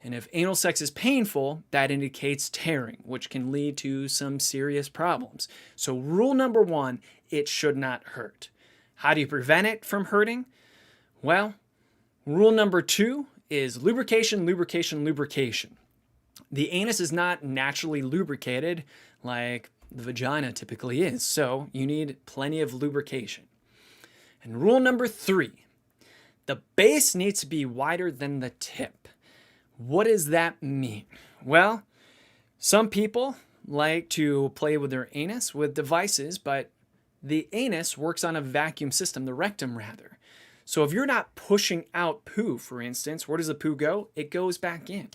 S1: And if anal sex is painful, that indicates tearing, which can lead to some serious problems. So rule number one, it should not hurt. How do you prevent it from hurting? Well, rule number two is lubrication, lubrication, lubrication. The anus is not naturally lubricated like the vagina typically is, so you need plenty of lubrication. And rule number three, the base needs to be wider than the tip. What does that mean? Well, some people like to play with their anus with devices, but the anus works on a vacuum system, the rectum rather. So if you're not pushing out poo, for instance, where does the poo go? It goes back in.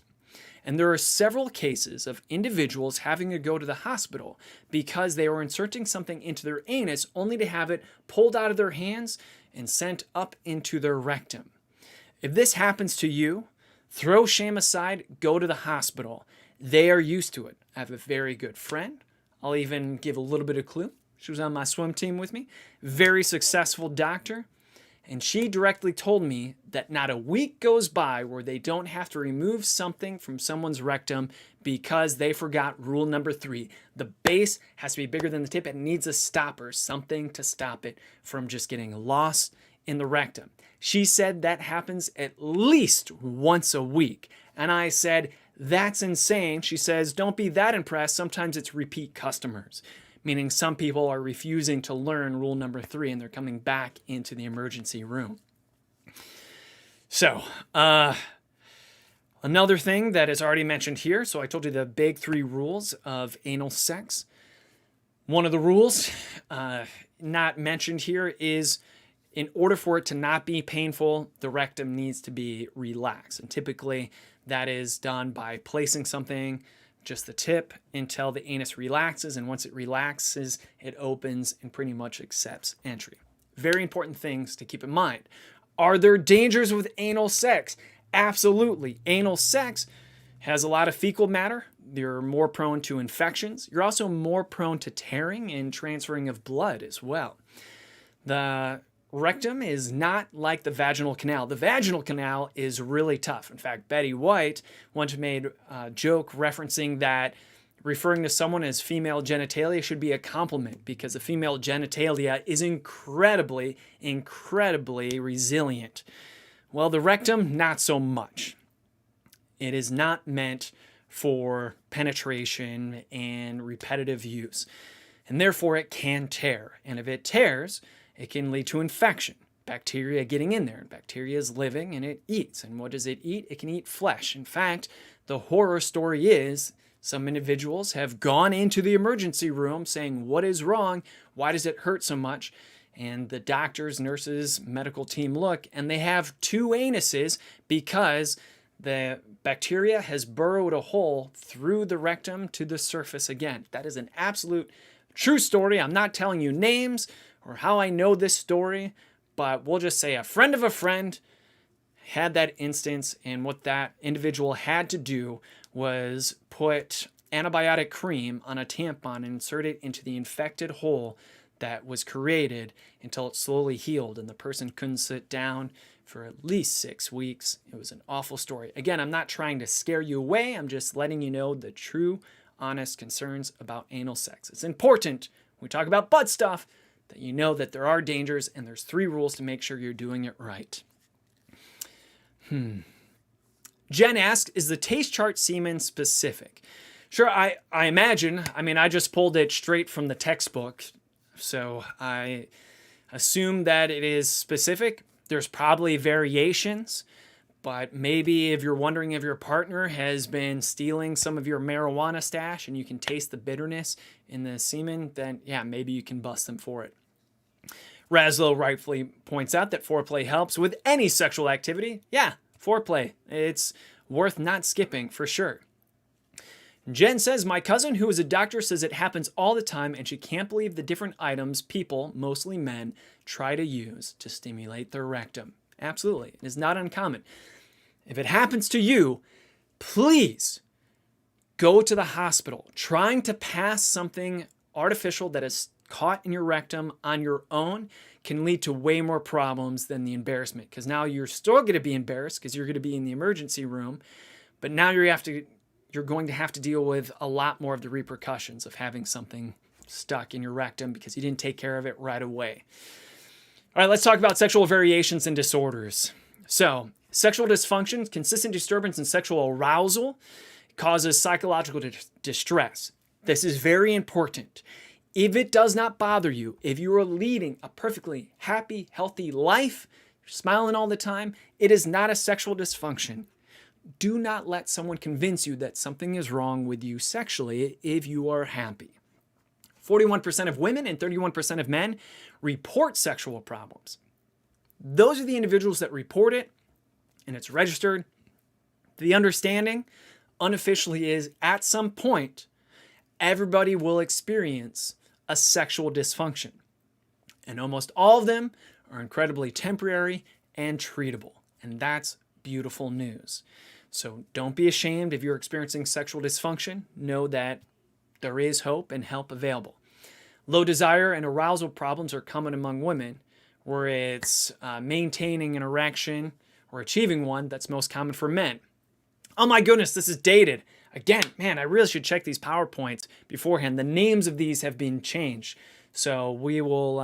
S1: And there are several cases of individuals having to go to the hospital because they were inserting something into their anus only to have it pulled out of their hands and sent up into their rectum. If this happens to you, throw shame aside, go to the hospital. They are used to it. I have a very good friend. I'll even give a little bit of clue. She was on my swim team with me. Very successful doctor. And she directly told me that not a week goes by where they don't have to remove something from someone's rectum because they forgot rule number three. The base has to be bigger than the tip. It needs a stopper, something to stop it from just getting lost in the rectum. She said that happens at least once a week. And I said, that's insane. She says, don't be that impressed. Sometimes it's repeat customers, meaning some people are refusing to learn rule number three and they're coming back into the emergency room. So, another thing that is already mentioned here. So I told you the big three rules of anal sex. One of the rules not mentioned here is in order for it to not be painful, the rectum needs to be relaxed. And typically that is done by placing something, just the tip, until the anus relaxes. And once it relaxes, it opens and pretty much accepts entry. Very important things to keep in mind. Are there dangers with anal sex? Absolutely. Anal sex has a lot of fecal matter. You're more prone to infections. You're also more prone to tearing and transferring of blood as well. The rectum is not like the vaginal canal. The vaginal canal is really tough. In fact, Betty White once made a joke referencing that referring to someone as female genitalia should be a compliment because the female genitalia is incredibly, incredibly resilient. Well, the rectum, not so much. It is not meant for penetration and repetitive use, and therefore it can tear. And if it tears, it can lead to infection, bacteria getting in there. Bacteria is living and it eats. And what does it eat? It can eat flesh. In fact, the horror story is some individuals have gone into the emergency room saying, what is wrong? Why does it hurt so much? And the doctors, nurses, medical team look, and they have two anuses because the bacteria has burrowed a hole through the rectum to the surface again. That is an absolute true story. I'm not telling you names or how I know this story, but we'll just say a friend of a friend had that instance, and what that individual had to do was put antibiotic cream on a tampon and insert it into the infected hole that was created until it slowly healed, and the person couldn't sit down for at least 6 weeks. It was an awful story. Again, I'm not trying to scare you away. I'm just letting you know the true, honest concerns about anal sex. It's important when we talk about butt stuff that you know that there are dangers and there's 3 rules to make sure you're doing it right. Jen asks, is the taste chart semen specific? Sure, I imagine. I mean, I just pulled it straight from the textbook, so I assume that it is specific. There's probably variations, but maybe if you're wondering if your partner has been stealing some of your marijuana stash and you can taste the bitterness in the semen, then yeah, maybe you can bust them for it. Raslo rightfully points out that foreplay helps with any sexual activity. Yeah, foreplay. It's worth not skipping for sure. Jen says, my cousin who is a doctor says it happens all the time and she can't believe the different items people, mostly men, try to use to stimulate their rectum. Absolutely. It is not uncommon. If it happens to you, please go to the hospital. Trying to pass something artificial that is caught in your rectum on your own can lead to way more problems than the embarrassment, because now you're still going to be embarrassed because you're going to be in the emergency room, but now you're going to have to deal with a lot more of the repercussions of having something stuck in your rectum because you didn't take care of it right away. All right, let's talk about sexual variations and disorders. So, sexual dysfunction, consistent disturbance in sexual arousal, causes psychological distress. This is very important. If it does not bother you, if you are leading a perfectly happy, healthy life, you're smiling all the time, it is not a sexual dysfunction. Do not let someone convince you that something is wrong with you sexually if you are happy. 41% of women and 31% of men report sexual problems. Those are the individuals that report it, and it's registered. The understanding, unofficially, is at some point, everybody will experience a sexual dysfunction. And almost all of them are incredibly temporary and treatable. And that's beautiful news. So don't be ashamed if you're experiencing sexual dysfunction. Know that there is hope and help available. Low desire and arousal problems are common among women, where it's maintaining an erection or achieving one that's most common for men. Oh my goodness, this is dated. Again, man, I really should check these PowerPoints beforehand. The names of these have been changed. So we will,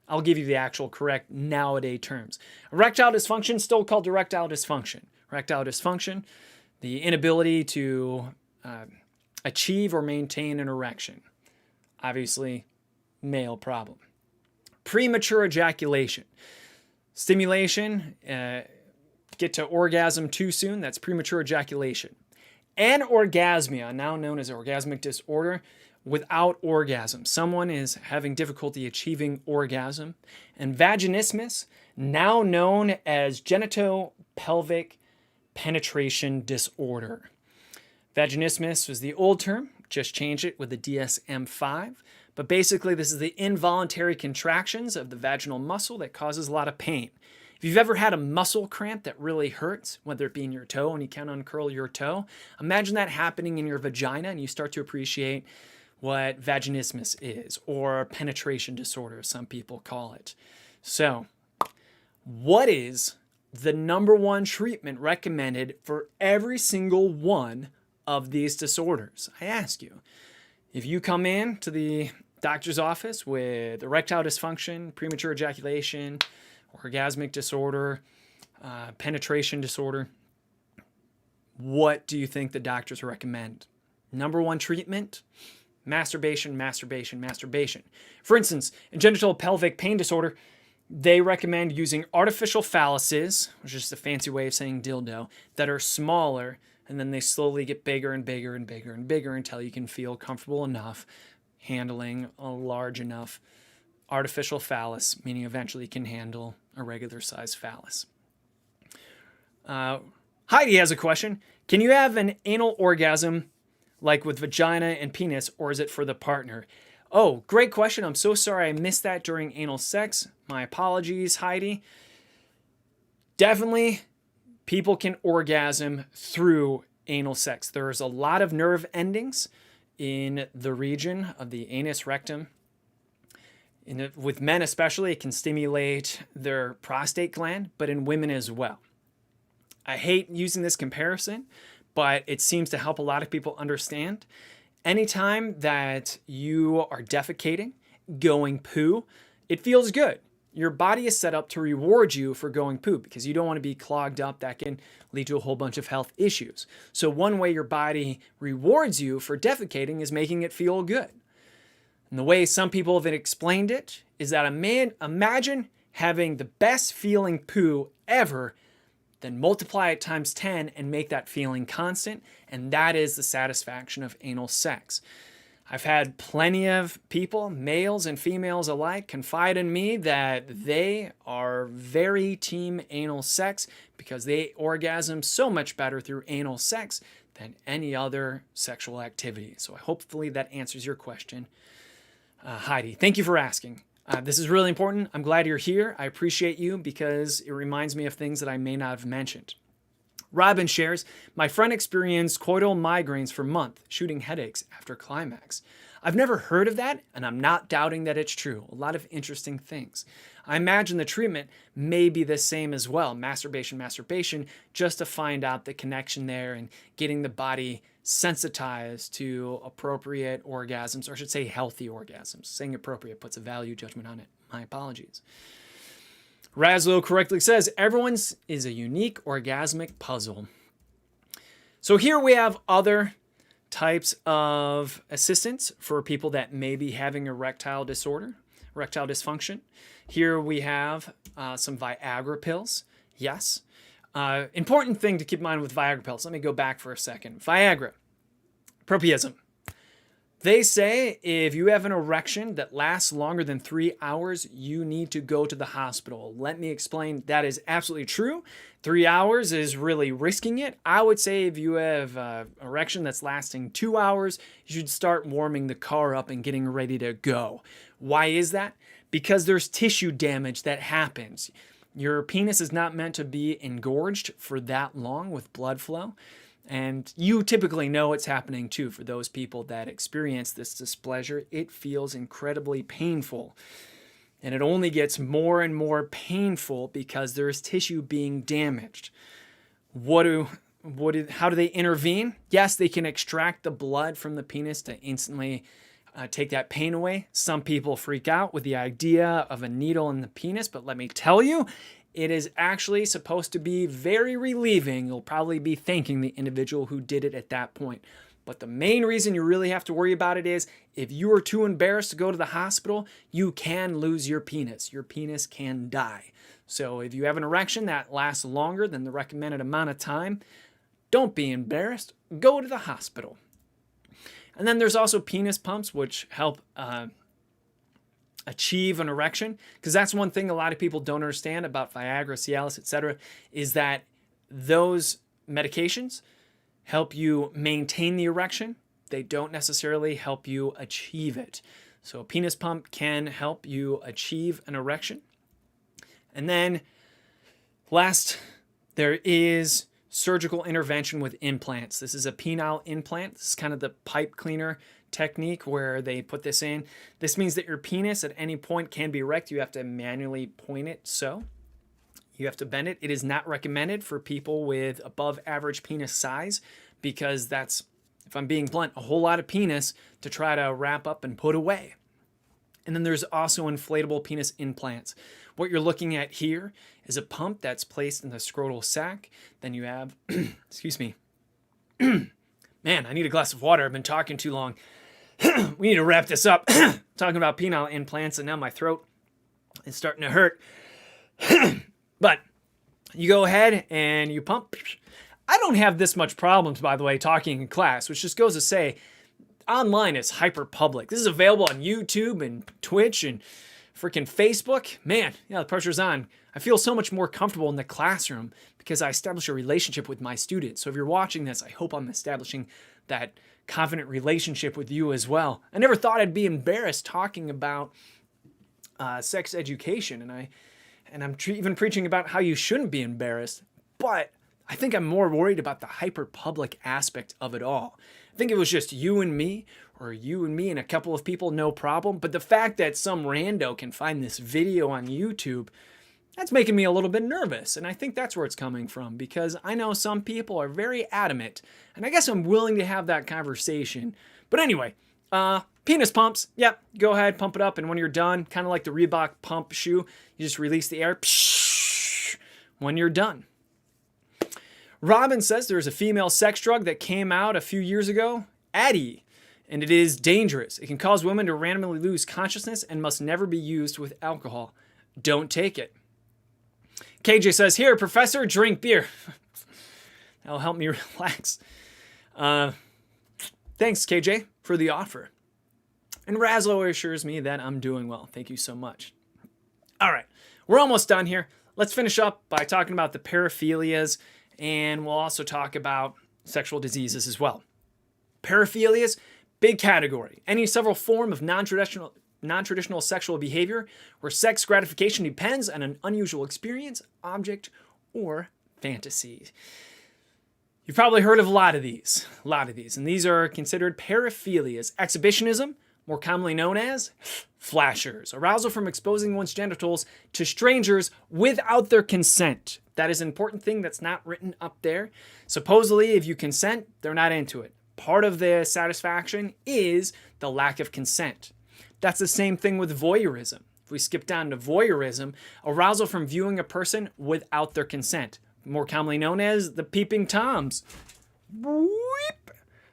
S1: I'll give you the actual correct nowadays terms. Erectile dysfunction, still called erectile dysfunction. Erectile dysfunction, the inability to achieve or maintain an erection. Obviously, male problem. Premature ejaculation. Stimulation, get to orgasm too soon, that's premature ejaculation. Anorgasmia, now known as orgasmic disorder, without orgasm. Someone is having difficulty achieving orgasm. And vaginismus, now known as genitopelvic penetration disorder. Vaginismus was the old term, just changed it with the DSM-5. But basically, this is the involuntary contractions of the vaginal muscle that causes a lot of pain. If you've ever had a muscle cramp that really hurts, whether it be in your toe and you can't uncurl your toe, imagine that happening in your vagina and you start to appreciate what vaginismus is, or penetration disorder, some people call it. So, what is the number one treatment recommended for every single one of these disorders? I ask you. If you come in to the doctor's office with erectile dysfunction, premature ejaculation, orgasmic disorder, penetration disorder, what do you think the doctors recommend? Number one treatment? Masturbation, masturbation, masturbation. For instance, in genital pelvic pain disorder, they recommend using artificial phalluses, which is just a fancy way of saying dildo, that are smaller, and then they slowly get bigger and bigger and bigger and bigger until you can feel comfortable enough handling a large enough artificial phallus, meaning eventually you can handle a regular size phallus. Heidi has a question. Can you have an anal orgasm like with vagina and penis, or is it for the partner? Oh, great question. I'm so sorry I missed that during anal sex. My apologies, Heidi. Definitely, people can orgasm through anal sex. There's a lot of nerve endings in the region of the anus rectum. With men especially, it can stimulate their prostate gland, but in women as well. I hate using this comparison, but it seems to help a lot of people understand. Anytime that you are defecating, going poo, it feels good. Your body is set up to reward you for going poo because you don't want to be clogged up. That can lead to a whole bunch of health issues. So one way your body rewards you for defecating is making it feel good. And the way some people have explained it is that imagine having the best feeling poo ever, then multiply it times 10 and make that feeling constant. And that is the satisfaction of anal sex. I've had plenty of people, males and females alike, confide in me that they are very team anal sex because they orgasm so much better through anal sex than any other sexual activity. So hopefully that answers your question. Heidi, thank you for asking. This is really important. I'm glad you're here. I appreciate you because it reminds me of things that I may not have mentioned. Robin shares, my friend experienced coital migraines for months, shooting headaches after climax. I've never heard of that, and I'm not doubting that it's true. A lot of interesting things. I imagine the treatment may be the same as well, masturbation, just to find out the connection there and getting the body sensitized to appropriate orgasms, or I should say healthy orgasms. Saying appropriate puts a value judgment on it. My apologies. Razlo correctly says, everyone's is a unique orgasmic puzzle. So here we have other types of assistance for people that may be having erectile disorder, erectile dysfunction. Here we have some Viagra pills. Yes. Important thing to keep in mind with Viagra pills. Let me go back for a second. Viagra, propriism. They say if you have an erection that lasts longer than 3 hours, you need to go to the hospital. Let me explain. That is absolutely true. 3 hours is really risking it. I would say if you have an erection that's lasting 2 hours, you should start warming the car up and getting ready to go. Why is that? Because there's tissue damage that happens. Your penis is not meant to be engorged for that long with blood flow. And you typically know it's happening too. For those people that experience this displeasure, it feels incredibly painful. And it only gets more and more painful because there's tissue being damaged. How do they intervene? Yes, they can extract the blood from the penis to instantly take that pain away. Some people freak out with the idea of a needle in the penis, but let me tell you, it is actually supposed to be very relieving. You'll probably be thanking the individual who did it at that point. But the main reason you really have to worry about it is if you are too embarrassed to go to the hospital, you can lose your penis. Your penis can die. So if you have an erection that lasts longer than the recommended amount of time, don't be embarrassed. Go to the hospital. And then there's also penis pumps, which help achieve an erection, because that's one thing a lot of people don't understand about Viagra, Cialis, etc., is that those medications help you maintain the erection. They don't necessarily help you achieve it. So a penis pump can help you achieve an erection. And then last, there is surgical intervention with implants. This is a penile implant. This is kind of the pipe cleaner technique where they put this in. This means that your penis at any point can be erect. You have to manually point it so. You have to bend it. It is not recommended for people with above average penis size because that's, if I'm being blunt, a whole lot of penis to try to wrap up and put away. And then there's also inflatable penis implants. What you're looking at here is a pump that's placed in the scrotal sac. Then you have, excuse me, man, I need a glass of water. I've been talking too long. We need to wrap this up. Talking about penile implants, and now my throat is starting to hurt. But you go ahead and you pump. I don't have this much problems, by the way, talking in class, which just goes to say online is hyper public. This is available on YouTube and Twitch and freaking Facebook. Man, yeah, the pressure's on. I feel so much more comfortable in the classroom because I establish a relationship with my students. So if you're watching this, I hope I'm establishing that confident relationship with you as well. I never thought I'd be embarrassed talking about sex education, and I'm even preaching about how you shouldn't be embarrassed. But I think I'm more worried about the hyper public aspect of it all. I think if it was just you and me, or you and me and a couple of people, no problem. But the fact that some rando can find this video on YouTube, that's making me a little bit nervous. And I think that's where it's coming from, because I know some people are very adamant, and I guess I'm willing to have that conversation. But anyway, penis pumps. Yep, go ahead, pump it up. And when you're done, kind of like the Reebok pump shoe, you just release the air when you're done. Robin says there's a female sex drug that came out a few years ago, Addy, and it is dangerous. It can cause women to randomly lose consciousness and must never be used with alcohol. Don't take it. KJ says, here, professor, drink beer. That'll help me relax. Thanks, KJ, for the offer. And Razlo assures me that I'm doing well. Thank you so much. All right, we're almost done here. Let's finish up by talking about the paraphilias, and we'll also talk about sexual diseases as well. Paraphilias, big category. Any several form of non-traditional sexual behavior where sex gratification depends on an unusual experience, object, or fantasy. You've probably heard of a lot of these, and these are considered paraphilias. Exhibitionism, more commonly known as flashers. Arousal from exposing one's genitals to strangers without their consent. That is an important thing that's not written up there. Supposedly, if you consent, they're not into it. Part of the satisfaction is the lack of consent. That's the same thing with voyeurism. If we skip down to voyeurism, arousal from viewing a person without their consent, more commonly known as the peeping toms.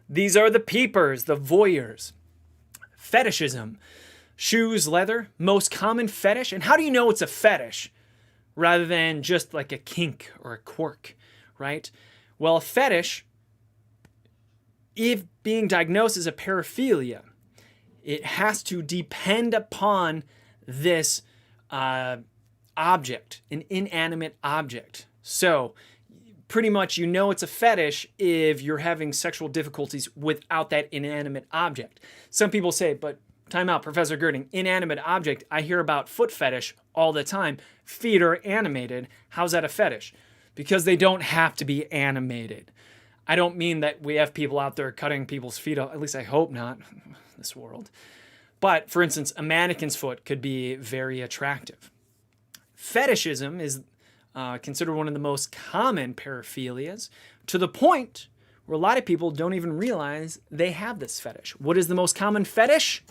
S1: These are the peepers, the voyeurs. Fetishism, shoes, leather, most common fetish. And how do you know it's a fetish rather than just like a kink or a quirk, right? Well, a fetish, if being diagnosed as a paraphilia, it has to depend upon this object, an inanimate object. So pretty much you know it's a fetish if you're having sexual difficulties without that inanimate object. Some people say, but time out, Professor Gerding, inanimate object, I hear about foot fetish all the time. Feet are animated. How's that a fetish? Because they don't have to be animated. I don't mean that we have people out there cutting people's feet off, at least I hope not, this world. But for instance, a mannequin's foot could be very attractive. Fetishism is considered one of the most common paraphilias, to the point where a lot of people don't even realize they have this fetish. What is the most common fetish?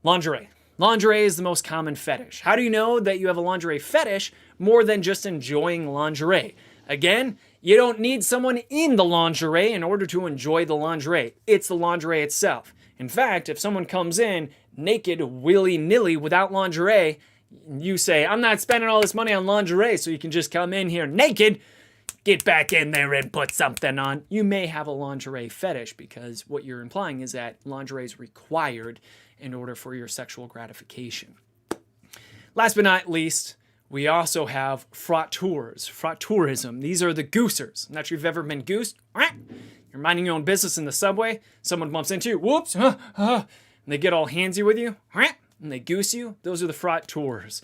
S1: Lingerie. Lingerie is the most common fetish. How do you know that you have a lingerie fetish more than just enjoying lingerie? Again, you don't need someone in the lingerie in order to enjoy the lingerie. It's the lingerie itself. In fact, if someone comes in naked, willy-nilly, without lingerie, you say, I'm not spending all this money on lingerie, so you can just come in here naked, get back in there and put something on. You may have a lingerie fetish, because what you're implying is that lingerie is required in order for your sexual gratification. Last but not least, we also have frotteurs, frotteurism. These are the goosers. I'm not sure if you've ever been goosed. You're minding your own business in the subway. Someone bumps into you. Whoops. And they get all handsy with you. And they goose you. Those are the frotteurs.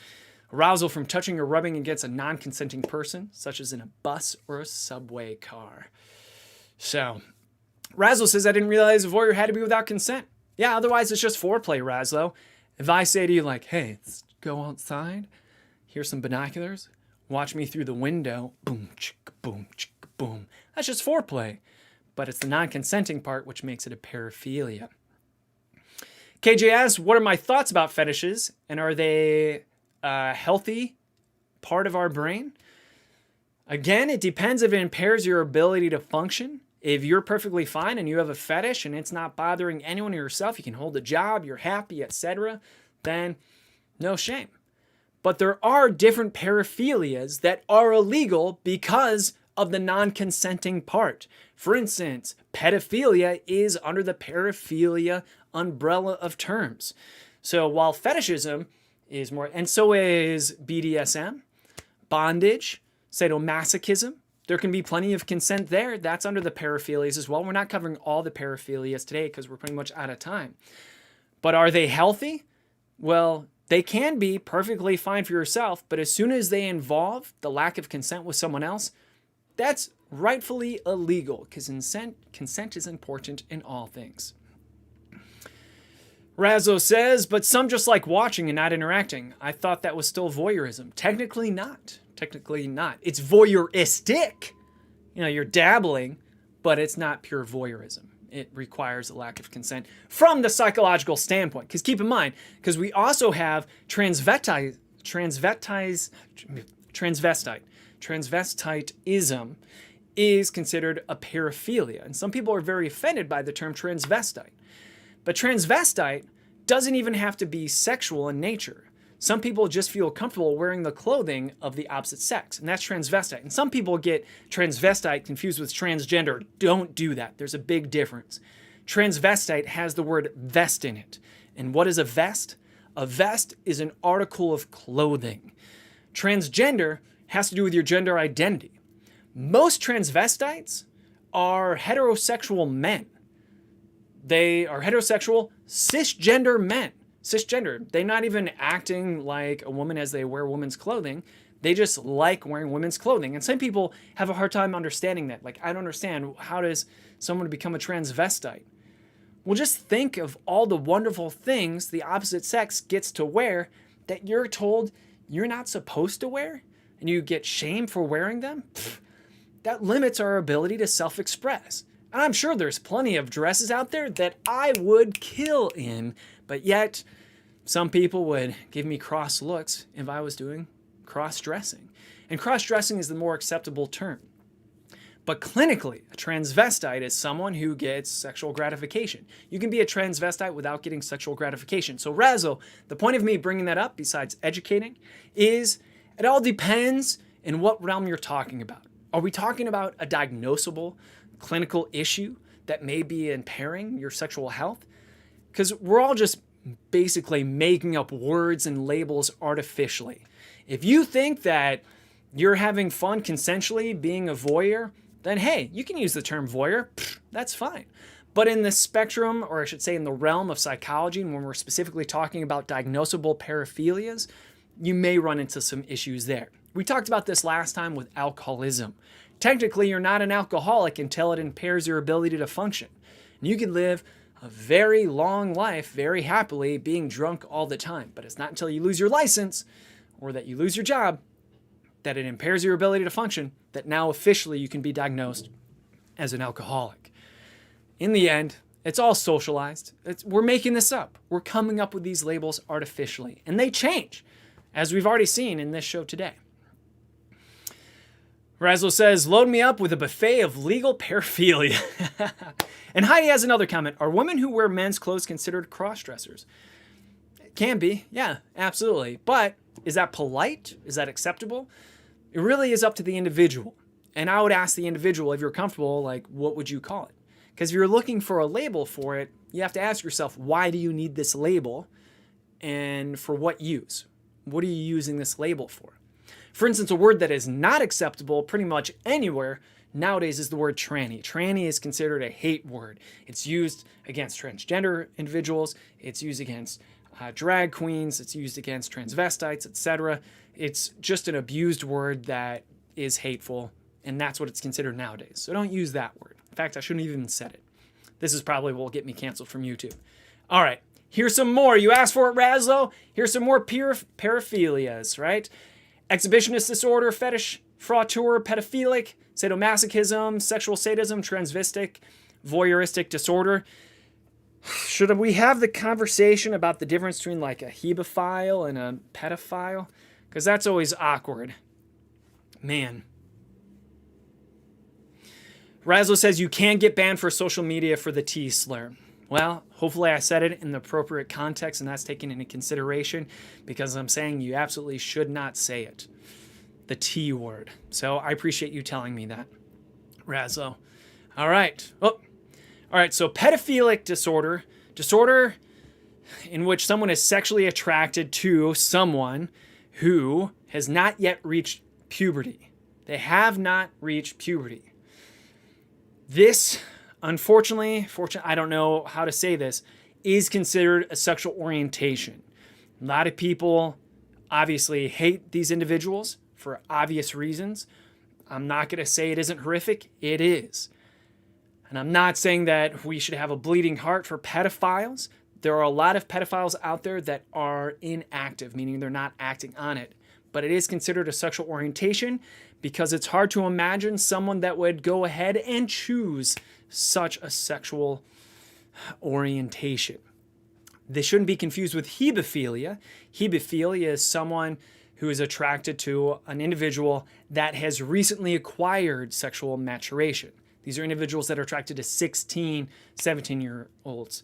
S1: Arousal from touching or rubbing against a non-consenting person, such as in a bus or a subway car. So, Razlo says, I didn't realize a voyeur had to be without consent. Yeah, otherwise it's just foreplay, Razlo. If I say to you like, hey, let's go outside, here's some binoculars, watch me through the window, boom, chicka, boom, chicka, boom. That's just foreplay. But it's the non-consenting part which makes it a paraphilia. KJ asks, what are my thoughts about fetishes, and are they a healthy part of our brain? Again, it depends if it impairs your ability to function. If you're perfectly fine and you have a fetish and it's not bothering anyone or yourself, you can hold a job, you're happy, etc., then no shame. But there are different paraphilias that are illegal because of the non-consenting part. For instance, pedophilia is under the paraphilia umbrella of terms. So while fetishism is more, and so is BDSM, bondage, sadomasochism, there can be plenty of consent there. That's under the paraphilias as well. We're not covering all the paraphilias today because we're pretty much out of time. But are they healthy? Well, they can be perfectly fine for yourself, but as soon as they involve the lack of consent with someone else, that's rightfully illegal because consent is important in all things. Razzo says, but some just like watching and not interacting. I thought that was still voyeurism. Technically not. Technically not. It's voyeuristic. You're dabbling, but it's not pure voyeurism. It requires a lack of consent from the psychological standpoint. Because keep in mind, because we also have transvestitism is considered a paraphilia. And some people are very offended by the term transvestite. But transvestite doesn't even have to be sexual in nature. Some people just feel comfortable wearing the clothing of the opposite sex, and that's transvestite. And some people get transvestite confused with transgender. Don't do that. There's a big difference. Transvestite has the word vest in it. And what is a vest? A vest is an article of clothing. Transgender has to do with your gender identity. Most transvestites are heterosexual men. They are heterosexual, cisgender men. Cisgender. They're not even acting like a woman as they wear women's clothing. They just like wearing women's clothing. And some people have a hard time understanding that. Like, I don't understand. How does someone become a transvestite? Well, just think of all the wonderful things the opposite sex gets to wear that you're told you're not supposed to wear, and you get shamed for wearing them. That limits our ability to self-express. And I'm sure there's plenty of dresses out there that I would kill in, but yet some people would give me cross looks if I was doing cross-dressing. And cross-dressing is the more acceptable term. But clinically, a transvestite is someone who gets sexual gratification. You can be a transvestite without getting sexual gratification. So Razzo, the point of me bringing that up, besides educating, is it all depends in what realm you're talking about. Are we talking about a diagnosable clinical issue that may be impairing your sexual health? Because we're all just basically making up words and labels artificially. If you think that you're having fun consensually being a voyeur, then hey, you can use the term voyeur. That's fine. But in the spectrum, or I should say in the realm of psychology, and when we're specifically talking about diagnosable paraphilias, you may run into some issues there. We talked about this last time with alcoholism. Technically, you're not an alcoholic until it impairs your ability to function. And you can live a very long life very happily being drunk all the time. But it's not until you lose your license or that you lose your job that it impairs your ability to function that now officially you can be diagnosed as an alcoholic. In the end, it's all socialized. We're making this up. We're coming up with these labels artificially. And they change, as we've already seen in this show today. Razzo says, load me up with a buffet of legal paraphilia. And Heidi has another comment. Are women who wear men's clothes considered cross-dressers? It can be. Yeah, absolutely. But is that polite? Is that acceptable? It really is up to the individual. And I would ask the individual, if you're comfortable, like, what would you call it? Because if you're looking for a label for it, you have to ask yourself, why do you need this label? And for what use? What are you using this label for? For instance, a word that is not acceptable pretty much anywhere nowadays is the word tranny. Tranny is considered a hate word. It's used against transgender individuals. It's used against drag queens. It's used against transvestites, etc. It's just an abused word that is hateful, and that's what it's considered nowadays. So don't use that word. In fact, I shouldn't have even said it. This is probably what will get me canceled from YouTube. All right, here's some more. You asked for it, Razzo. Here's some more paraphilias, right? Exhibitionist disorder, fetish, frauteur, pedophilic, sadomasochism, sexual sadism, transvestic, voyeuristic disorder. Should we have the conversation about the difference between like a hebephile and a pedophile? Because that's always awkward. Man. Razzo says you can get banned for social media for the T slur. Well, hopefully I said it in the appropriate context and that's taken into consideration because I'm saying you absolutely should not say it. The T word. So I appreciate you telling me that, Razzo. All right. Oh. All right, so pedophilic disorder in which someone is sexually attracted to someone who has not yet reached puberty. They have not reached puberty. This, unfortunately, I don't know how to say this, is considered a sexual orientation. A lot of people obviously hate these individuals for obvious reasons. I'm not going to say it isn't horrific. It is. And I'm not saying that we should have a bleeding heart for pedophiles. There are a lot of pedophiles out there that are inactive, meaning they're not acting on it. But it is considered a sexual orientation because it's hard to imagine someone that would go ahead and choose such a sexual orientation. They shouldn't be confused with hebephilia. Hebephilia is someone who is attracted to an individual that has recently acquired sexual maturation. These are individuals that are attracted to 16, 17-year-olds.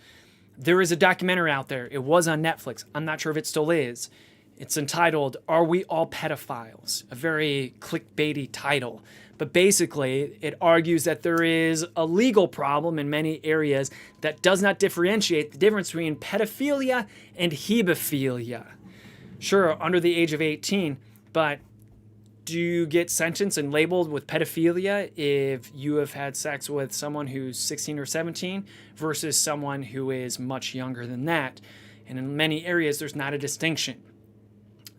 S1: There is a documentary out there. It was on Netflix. I'm not sure if it still is. It's entitled, Are We All Pedophiles? A very clickbaity title. But basically, it argues that there is a legal problem in many areas that does not differentiate the difference between pedophilia and hebephilia. Sure, under the age of 18, but do you get sentenced and labeled with pedophilia if you have had sex with someone who's 16 or 17 versus someone who is much younger than that? And in many areas, there's not a distinction.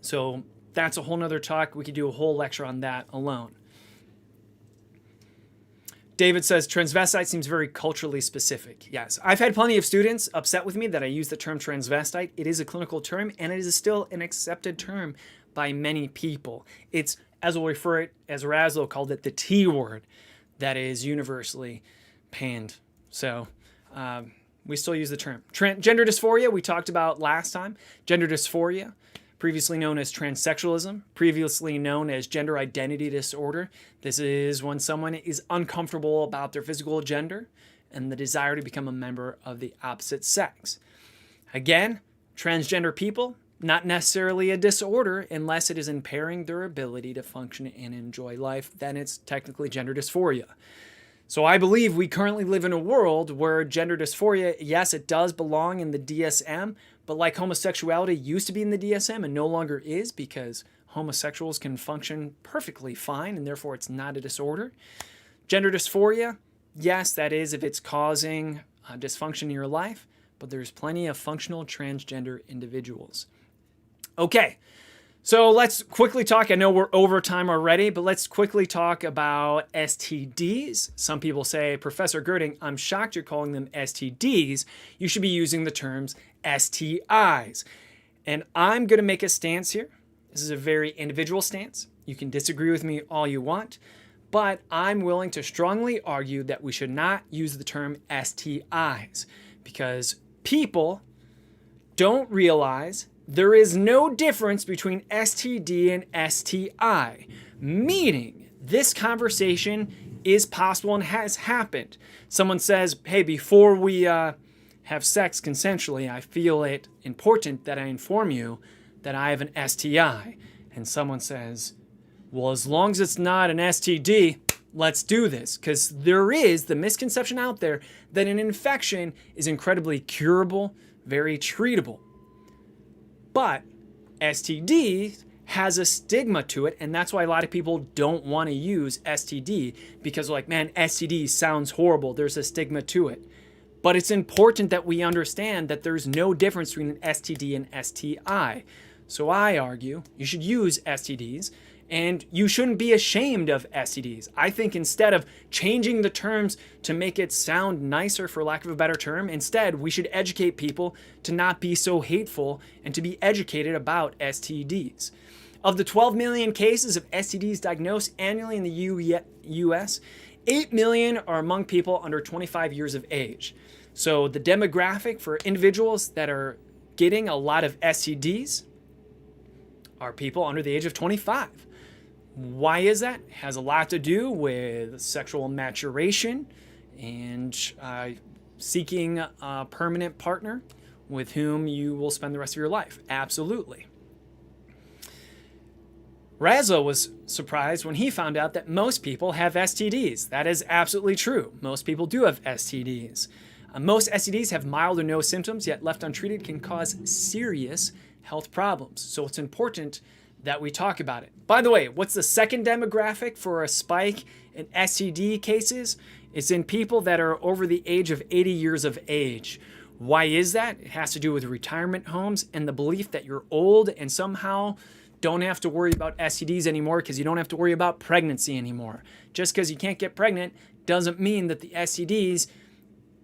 S1: So that's a whole nother talk. We could do a whole lecture on that alone. David says, transvestite seems very culturally specific. Yes, I've had plenty of students upset with me that I use the term transvestite. It is a clinical term, and it is still an accepted term by many people. It's, as we'll refer it, as Razlo called it, the T word that is universally panned. So we still use the term. Gender dysphoria, we talked about last time. Gender dysphoria, previously known as transsexualism, previously known as gender identity disorder. This is when someone is uncomfortable about their physical gender and the desire to become a member of the opposite sex. Again, transgender people, not necessarily a disorder unless it is impairing their ability to function and enjoy life. Then it's technically gender dysphoria. So I believe we currently live in a world where gender dysphoria, yes, it does belong in the DSM, but like homosexuality used to be in the DSM and no longer is because homosexuals can function perfectly fine and therefore it's not a disorder. Gender dysphoria, yes, that is if it's causing dysfunction in your life, but there's plenty of functional transgender individuals. Okay, so let's quickly talk. I know we're over time already, but let's quickly talk about STDs. Some people say, Professor Gerding, I'm shocked you're calling them STDs. You should be using the terms STIs. And I'm going to make a stance here. This is a very individual stance. You can disagree with me all you want, but I'm willing to strongly argue that we should not use the term STIs because people don't realize there is no difference between STD and STI, meaning this conversation is possible and has happened. Someone says, hey, before we have sex consensually, I feel it important that I inform you that I have an STI. And someone says, well, as long as it's not an STD, let's do this. Because there is the misconception out there that an infection is incredibly curable, very treatable. But STD has a stigma to it, and that's why a lot of people don't want to use STD because they're like, man, STD sounds horrible. There's a stigma to it. But it's important that we understand that there's no difference between an STD and STI. So I argue you should use STDs, and you shouldn't be ashamed of STDs. I think instead of changing the terms to make it sound nicer, for lack of a better term, instead we should educate people to not be so hateful and to be educated about STDs. Of the 12 million cases of STDs diagnosed annually in the US, 8 million are among people under 25 years of age. So the demographic for individuals that are getting a lot of STDs are people under the age of 25. Why is that? It has a lot to do with sexual maturation and seeking a permanent partner with whom you will spend the rest of your life. Absolutely. Razzo was surprised when he found out that most people have STDs. That is absolutely true. Most people do have STDs. Most STDs have mild or no symptoms, yet left untreated can cause serious health problems. So it's important that we talk about it. By the way, what's the second demographic for a spike in STD cases? It's in people that are over the age of 80 years of age. Why is that? It has to do with retirement homes and the belief that you're old and somehow don't have to worry about STDs anymore because you don't have to worry about pregnancy anymore. Just because you can't get pregnant doesn't mean that the STDs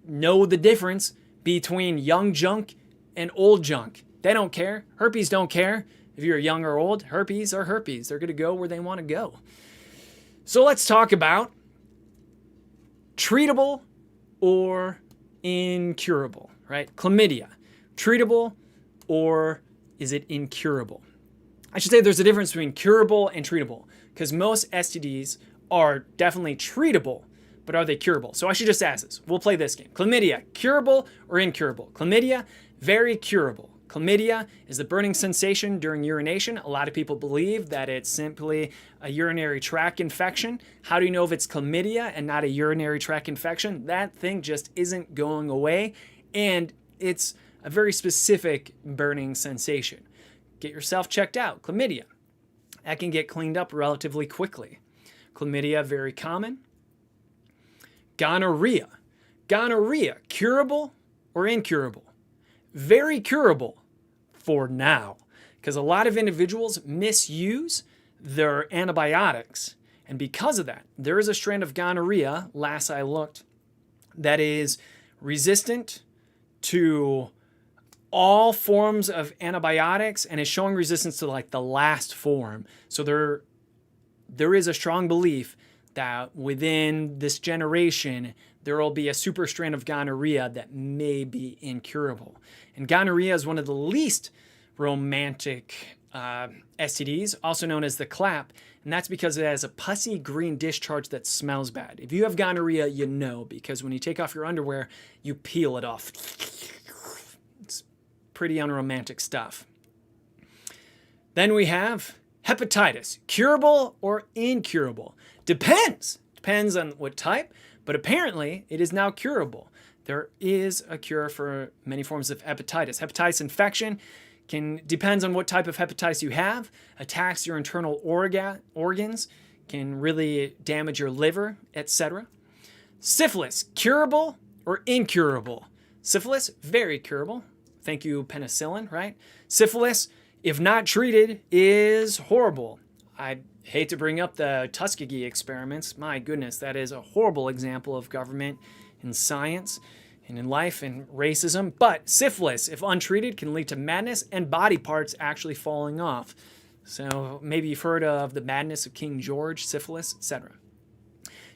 S1: know the difference between young junk and old junk. They don't care. Herpes don't care. If you're young or old, herpes are herpes. They're going to go where they want to go. So let's talk about treatable or incurable, right? Chlamydia, treatable or is it incurable? I should say there's a difference between curable and treatable because most STDs are definitely treatable, but are they curable? So I should just ask this. We'll play this game. Chlamydia, curable or incurable? Chlamydia, very curable. Chlamydia is the burning sensation during urination. A lot of people believe that it's simply a urinary tract infection. How do you know if it's chlamydia and not a urinary tract infection? That thing just isn't going away, and it's a very specific burning sensation. Get yourself checked out. Chlamydia, that can get cleaned up relatively quickly. Chlamydia, very common. Gonorrhea. Gonorrhea, curable or incurable? Very curable for now, because a lot of individuals misuse their antibiotics. And because of that, there is a strand of gonorrhea, last I looked, that is resistant to all forms of antibiotics and is showing resistance to like the last form. So there is a strong belief that within this generation, there will be a super strand of gonorrhea that may be incurable. And gonorrhea is one of the least romantic STDs, also known as the clap, and that's because it has a pussy green discharge that smells bad. If you have gonorrhea, you know, because when you take off your underwear, you peel it off. It's pretty unromantic stuff. Then we have hepatitis, curable or incurable? Depends on what type, but apparently it is now curable. There is a cure for many forms of hepatitis. Hepatitis infection depends on what type of hepatitis you have, attacks your internal organs, can really damage your liver, etc. Syphilis, curable or incurable? Syphilis, very curable. Thank you, penicillin, right? Syphilis, if not treated, is horrible. I hate to bring up the Tuskegee experiments. My goodness, that is a horrible example of government in science and in life and racism. But syphilis, if untreated, can lead to madness and body parts actually falling off. So maybe you've heard of the madness of King George, syphilis, etc.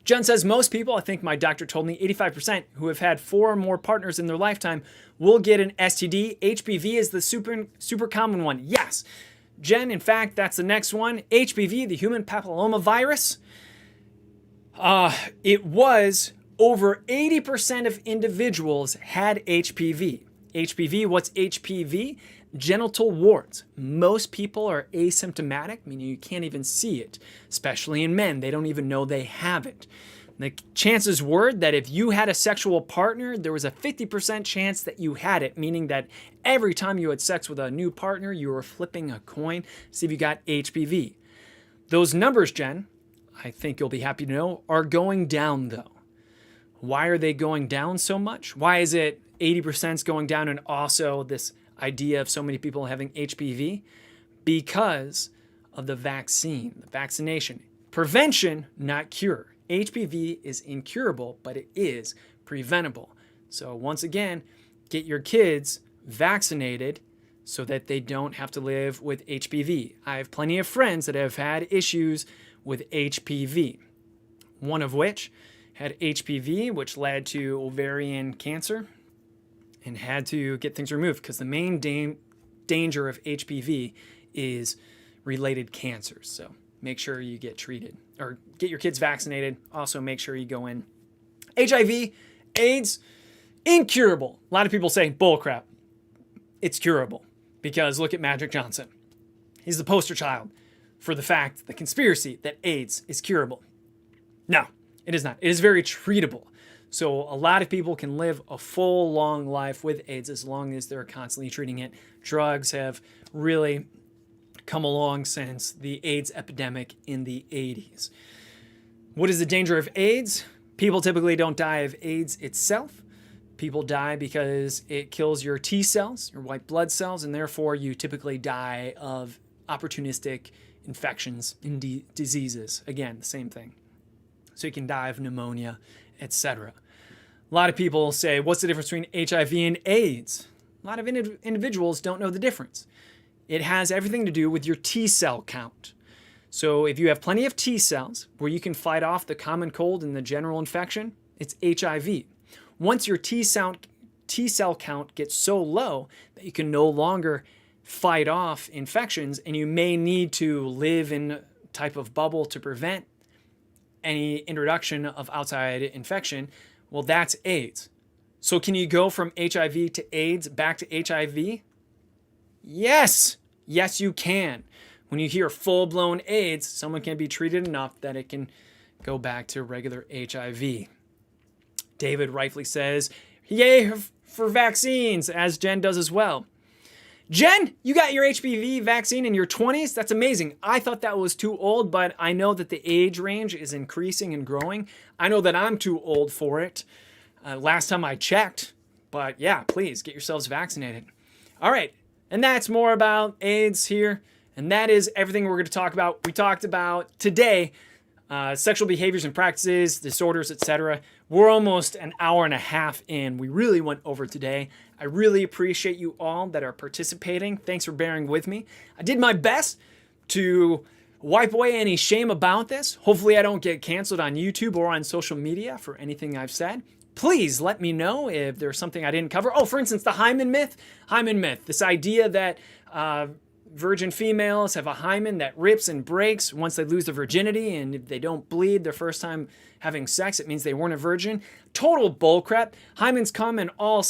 S1: Jen says, most people, I think my doctor told me, 85% who have had 4 or more partners in their lifetime will get an STD. HPV is the super common one. Yes. Jen, in fact, that's the next one. HPV, the human papillomavirus. It was over 80% of individuals had HPV. HPV, what's HPV? Genital warts. Most people are asymptomatic, meaning you can't even see it, especially in men. They don't even know they have it. The chances were that if you had a sexual partner, there was a 50% chance that you had it, meaning that every time you had sex with a new partner, you were flipping a coin to see if you got HPV. Those numbers, Jen, I think you'll be happy to know, are going down though. Why are they going down so much? Why is it 80% is going down and also this idea of so many people having HPV? Because of the vaccine, the vaccination. Prevention, not cure. HPV is incurable, but it is preventable. So once again, get your kids vaccinated so that they don't have to live with HPV. I have plenty of friends that have had issues with HPV, one of which had HPV, which led to ovarian cancer and had to get things removed because the main danger of HPV is related cancers. So make sure you get treated or get your kids vaccinated. Also make sure you go in. HIV, AIDS, incurable. A lot of people say bullcrap. It's curable because look at Magic Johnson. He's the poster child for the fact, the conspiracy that AIDS is curable. No, it is not. It is very treatable. So a lot of people can live a full, long life with AIDS as long as they're constantly treating it. Drugs have really come along since the AIDS epidemic in the 80s. What is the danger of AIDS? People typically don't die of AIDS itself. People die because it kills your T cells, your white blood cells, and therefore you typically die of opportunistic infections and diseases. Again, the same thing. So you can die of pneumonia, etc. A lot of people say, what's the difference between HIV and AIDS? A lot of individuals don't know the difference. It has everything to do with your T cell count. So if you have plenty of T cells where you can fight off the common cold and the general infection, it's HIV. Once your T cell count gets so low that you can no longer fight off infections and you may need to live in a type of bubble to prevent any introduction of outside infection, well, that's AIDS. So can you go from HIV to AIDS back to HIV? Yes. Yes, you can. When you hear full-blown AIDS, someone can be treated enough that it can go back to regular HIV. David rightfully says, yay for vaccines, as Jen does as well. Jen, you got your HPV vaccine in your 20s? That's amazing. I thought that was too old, but I know that the age range is increasing and growing. I know that I'm too old for it. Last time I checked. But yeah, please get yourselves vaccinated. All right, and that's more about AIDS here. And that is everything we're going to talk about. We talked about today sexual behaviors and practices, disorders, etc. We're almost an hour and a half in. We really went over today. I really appreciate you all that are participating. Thanks for bearing with me. I did my best to wipe away any shame about this. Hopefully I don't get canceled on YouTube or on social media for anything I've said. Please let me know if there's something I didn't cover. Oh, for instance, the hymen myth. Hymen myth. This idea that virgin females have a hymen that rips and breaks once they lose their virginity, and if they don't bleed their first time having sex, it means they weren't a virgin. Total bullcrap. Hymens come in all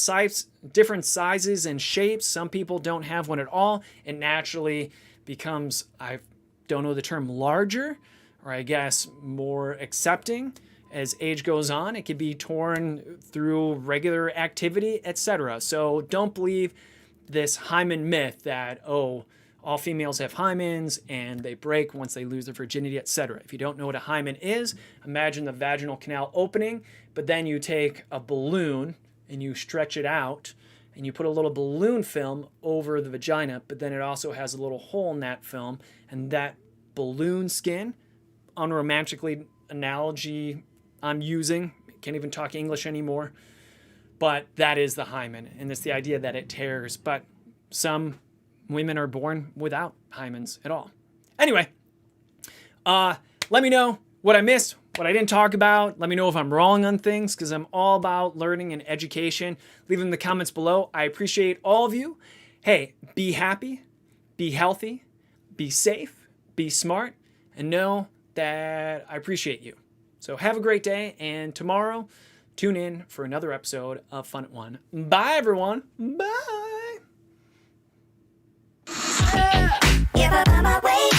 S1: different sizes and shapes. Some people don't have one at all. It naturally becomes, I don't know the term, larger, or I guess more accepting. As age goes on, it can be torn through regular activity, etc. So don't believe this hymen myth that, oh, all females have hymens and they break once they lose their virginity, etc. If you don't know what a hymen is, imagine the vaginal canal opening, but then you take a balloon and you stretch it out and you put a little balloon film over the vagina, but then it also has a little hole in that film, and that balloon skin, unromantically analogy I'm using, can't even talk English anymore, but that is the hymen, and it's the idea that it tears, but some women are born without hymens at all. Anyway, let me know what I missed, what I didn't talk about. Let me know if I'm wrong on things, because I'm all about learning and education. Leave them in the comments below. I appreciate all of you. Hey, be happy, be healthy, be safe, be smart, and know that I appreciate you. So have a great day, and tomorrow, tune in for another episode of Fun at One. Bye, everyone. Bye.
S2: Give up on my way.